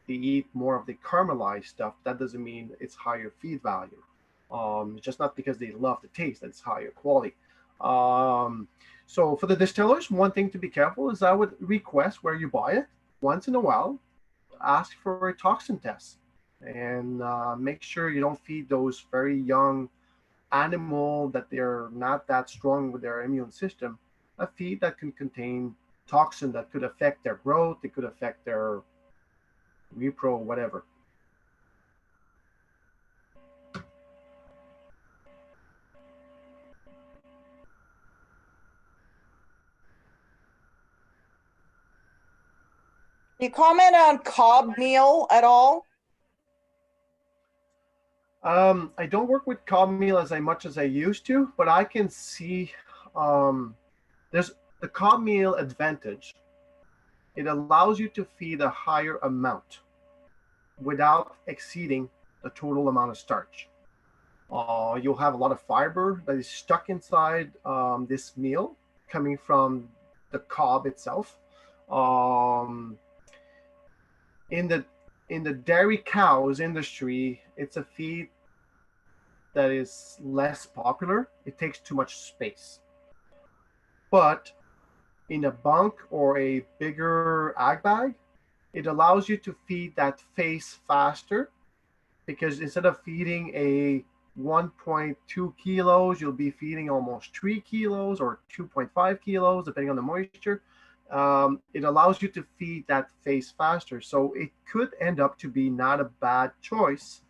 They eat more of the caramelized stuff. That doesn't mean it's higher feed value. It's just not because they love the taste that it's higher quality. So for the distillers, one thing to be careful is I would request where you buy it. Once in a while, ask for a toxin test and make sure you don't feed those very young animal that they're not that strong with their immune system a feed that can contain toxin that could affect their growth, it could affect their repro, whatever. Can you comment on cob meal at all? I don't work with cob meal as much as I used to, but I can see there's the cob meal advantage. It allows you to feed a higher amount without exceeding the total amount of starch. You'll have a lot of fiber that is stuck inside this meal coming from the cob itself. In the dairy cows industry, it's a feed that is less popular. It takes too much space. But in a bunk or a bigger ag bag, it allows you to feed that face faster, because instead of feeding a 1.2 kilos, you'll be feeding almost 3 kilos or 2.5 kilos, depending on the moisture. It allows you to feed that face faster. So it could end up to be not a bad choice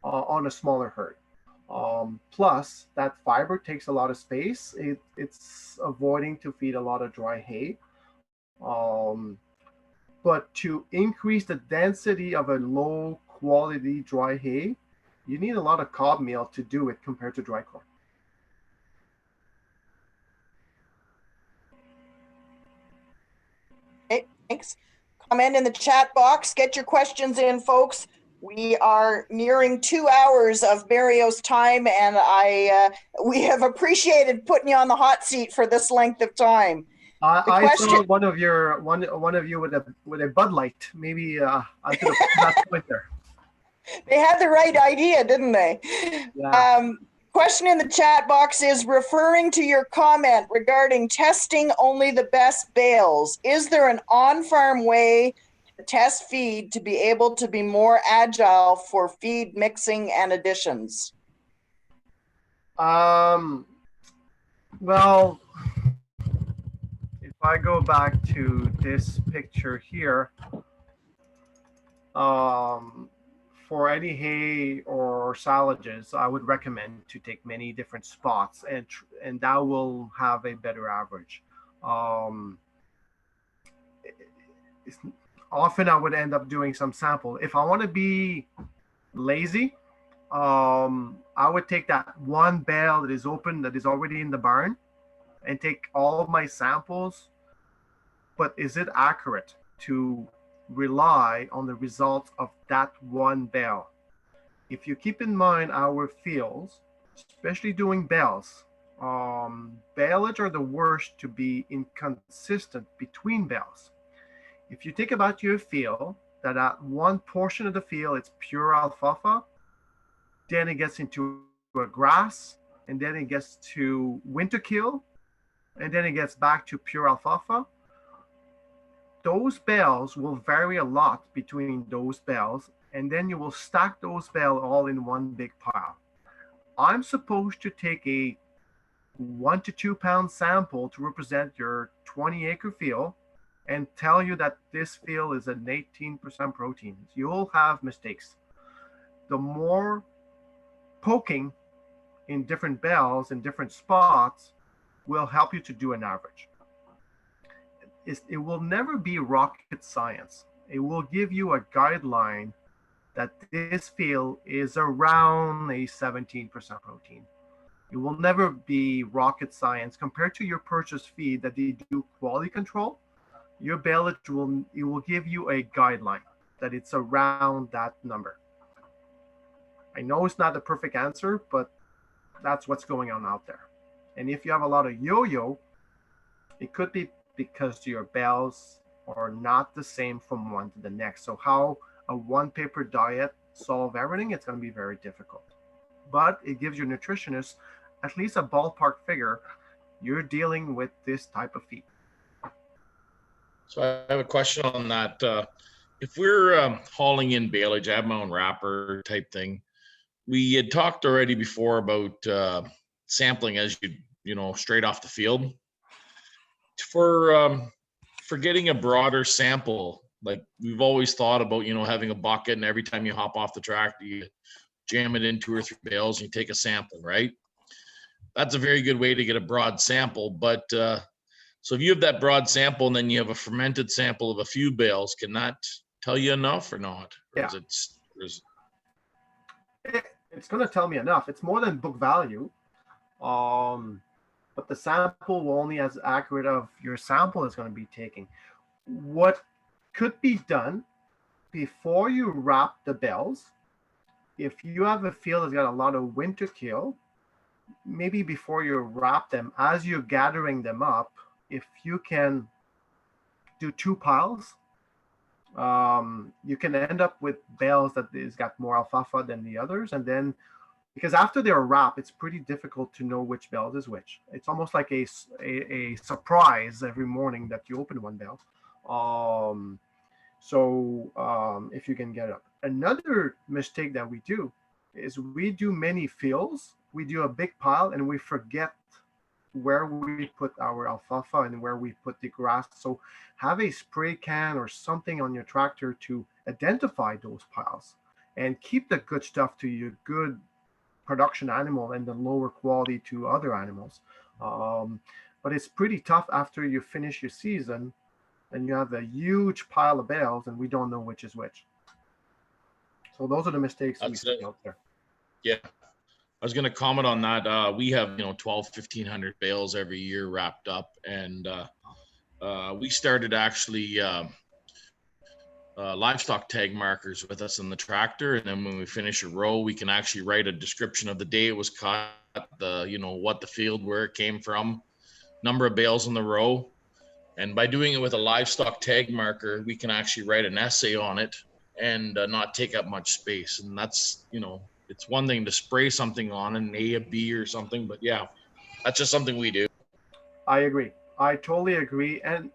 on a smaller herd. Plus, that fiber takes a lot of space. It's avoiding to feed a lot of dry hay. But to increase the density of a low quality dry hay, you need a lot of cob meal to do it compared to dry corn. Okay, thanks. Comment in the chat box. Get your questions in, folks. We are nearing 2 hours of Mario's time, and we have appreciated putting you on the hot seat for this length of time. I saw question- one of you with a Bud Light. Maybe I could have put that point there. They had the right idea, didn't they? Yeah. Question in the chat box is referring to your comment regarding testing only the best bales. Is there an on-farm way to test feed to be able to be more agile for feed mixing and additions? Well, if I go back to this picture here, for any hay or silages, I would recommend to take many different spots, and that will have a better average. Often I would end up doing some sample. If I want to be lazy, I would take that one bale that is open, that is already in the barn, and take all of my samples. But is it accurate to rely on the results of that one bale? If you keep in mind our fields, especially doing bales, baleage are the worst to be inconsistent between bales. If you think about your field, that at one portion of the field it's pure alfalfa, then it gets into a grass, and then it gets to winter kill, and then it gets back to pure alfalfa. Those bales will vary a lot between those bales, and then you will stack those bales all in one big pile. I'm supposed to take a 1 to 2 pound sample to represent your 20-acre field and tell you that this field is an 18% protein. You'll have mistakes. The more poking in different bales in different spots will help you to do an average. It will never be rocket science. It will give you a guideline that this field is around a 17% protein. It will never be rocket science compared to your purchase feed that they do quality control. Your baleage will give you a guideline that it's around that number. I know it's not the perfect answer, but that's what's going on out there. And if you have a lot of yo-yo, it could be because your bales are not the same from one to the next. So how a one paper diet solve everything, it's going to be very difficult. But it gives your nutritionist at least a ballpark figure. You're dealing with this type of feed. So I have a question on that. If we're hauling in baleage, I have my own wrapper type thing. We had talked already before about sampling as you know, straight off the field. For getting a broader sample, like we've always thought about, you know, having a bucket, and every time you hop off the tractor, you jam it in 2 or 3 bales and you take a sample, right? That's a very good way to get a broad sample. But so if you have that broad sample and then you have a fermented sample of a few bales, can that tell you enough or not? Or Yeah. It's going to tell me enough. It's more than book value. But the sample will only as accurate of your sample is going to be taking. What could be done before you wrap the bales, if you have a field that's got a lot of winter kill, maybe before you wrap them, as you're gathering them up, if you can do 2 piles, you can end up with bales that is got more alfalfa than the others. And then, because after they're wrapped, it's pretty difficult to know which bale is which. It's almost like a surprise every morning that you open one bale. If you can get it up. Another mistake that we do is we do many fields. We do a big pile and we forget where we put our alfalfa and where we put the grass. So have a spray can or something on your tractor to identify those piles and keep the good stuff to your good production animal and the lower quality to other animals. But it's pretty tough after you finish your season and you have a huge pile of bales and we don't know which is which. So those are the mistakes we see out there. Yeah. I was going to comment on that. We have, 1,200-1,500 bales every year wrapped up. And we started actually livestock tag markers with us in the tractor. And then when we finish a row, we can actually write a description of the day it was cut, what the field, where it came from, number of bales in the row. And by doing it with a livestock tag marker, we can actually write an essay on it and not take up much space. And that's, you know, it's one thing to spray something on an A, a B or something, but yeah, that's just something we do. I agree. I totally agree. And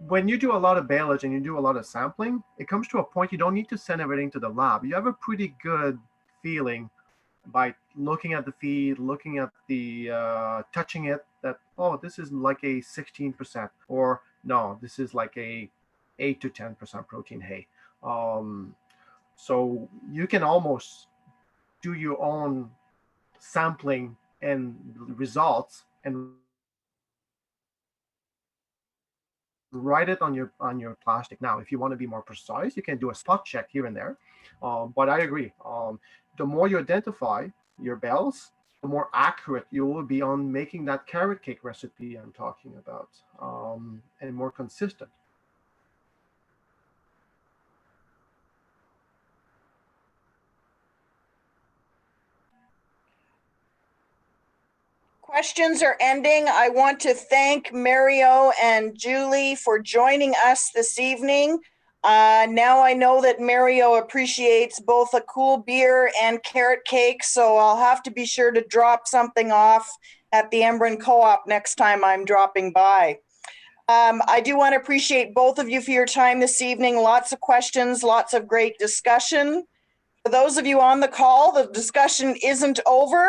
when you do a lot of baleage and you do a lot of sampling, it comes to a point you don't need to send everything to the lab. You have a pretty good feeling by looking at the feed, looking at the touching it, that, oh, this is like a 16%, or no, this is like a 8 to 10% protein hay. So you can almost do your own sampling and results and write it on your plastic. Now, if you want to be more precise, you can do a spot check here and there. But I agree. The more you identify your bales, the more accurate you will be on making that carrot cake recipe I'm talking about, and more consistent. Questions are ending. I want to thank Mario and Julie for joining us this evening. Now I know that Mario appreciates both a cool beer and carrot cake, so I'll have to be sure to drop something off at the Embrun Co-op next time I'm dropping by. I do want to appreciate both of you for your time this evening. Lots of questions, lots of great discussion. For those of you on the call, the discussion isn't over.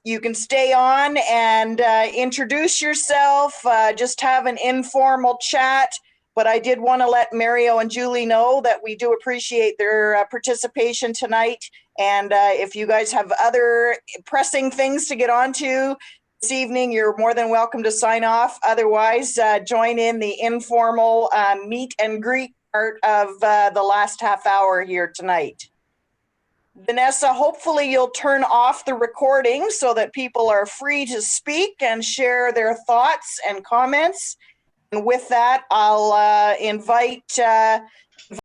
You can stay on and introduce yourself, just have an informal chat. But I did want to let Mario and Julie know that we do appreciate their participation tonight. And if you guys have other pressing things to get onto this evening, you're more than welcome to sign off. Otherwise, join in the informal meet and greet part of the last half hour here tonight. Vanessa, hopefully you'll turn off the recording so that people are free to speak and share their thoughts and comments. And with that, I'll invite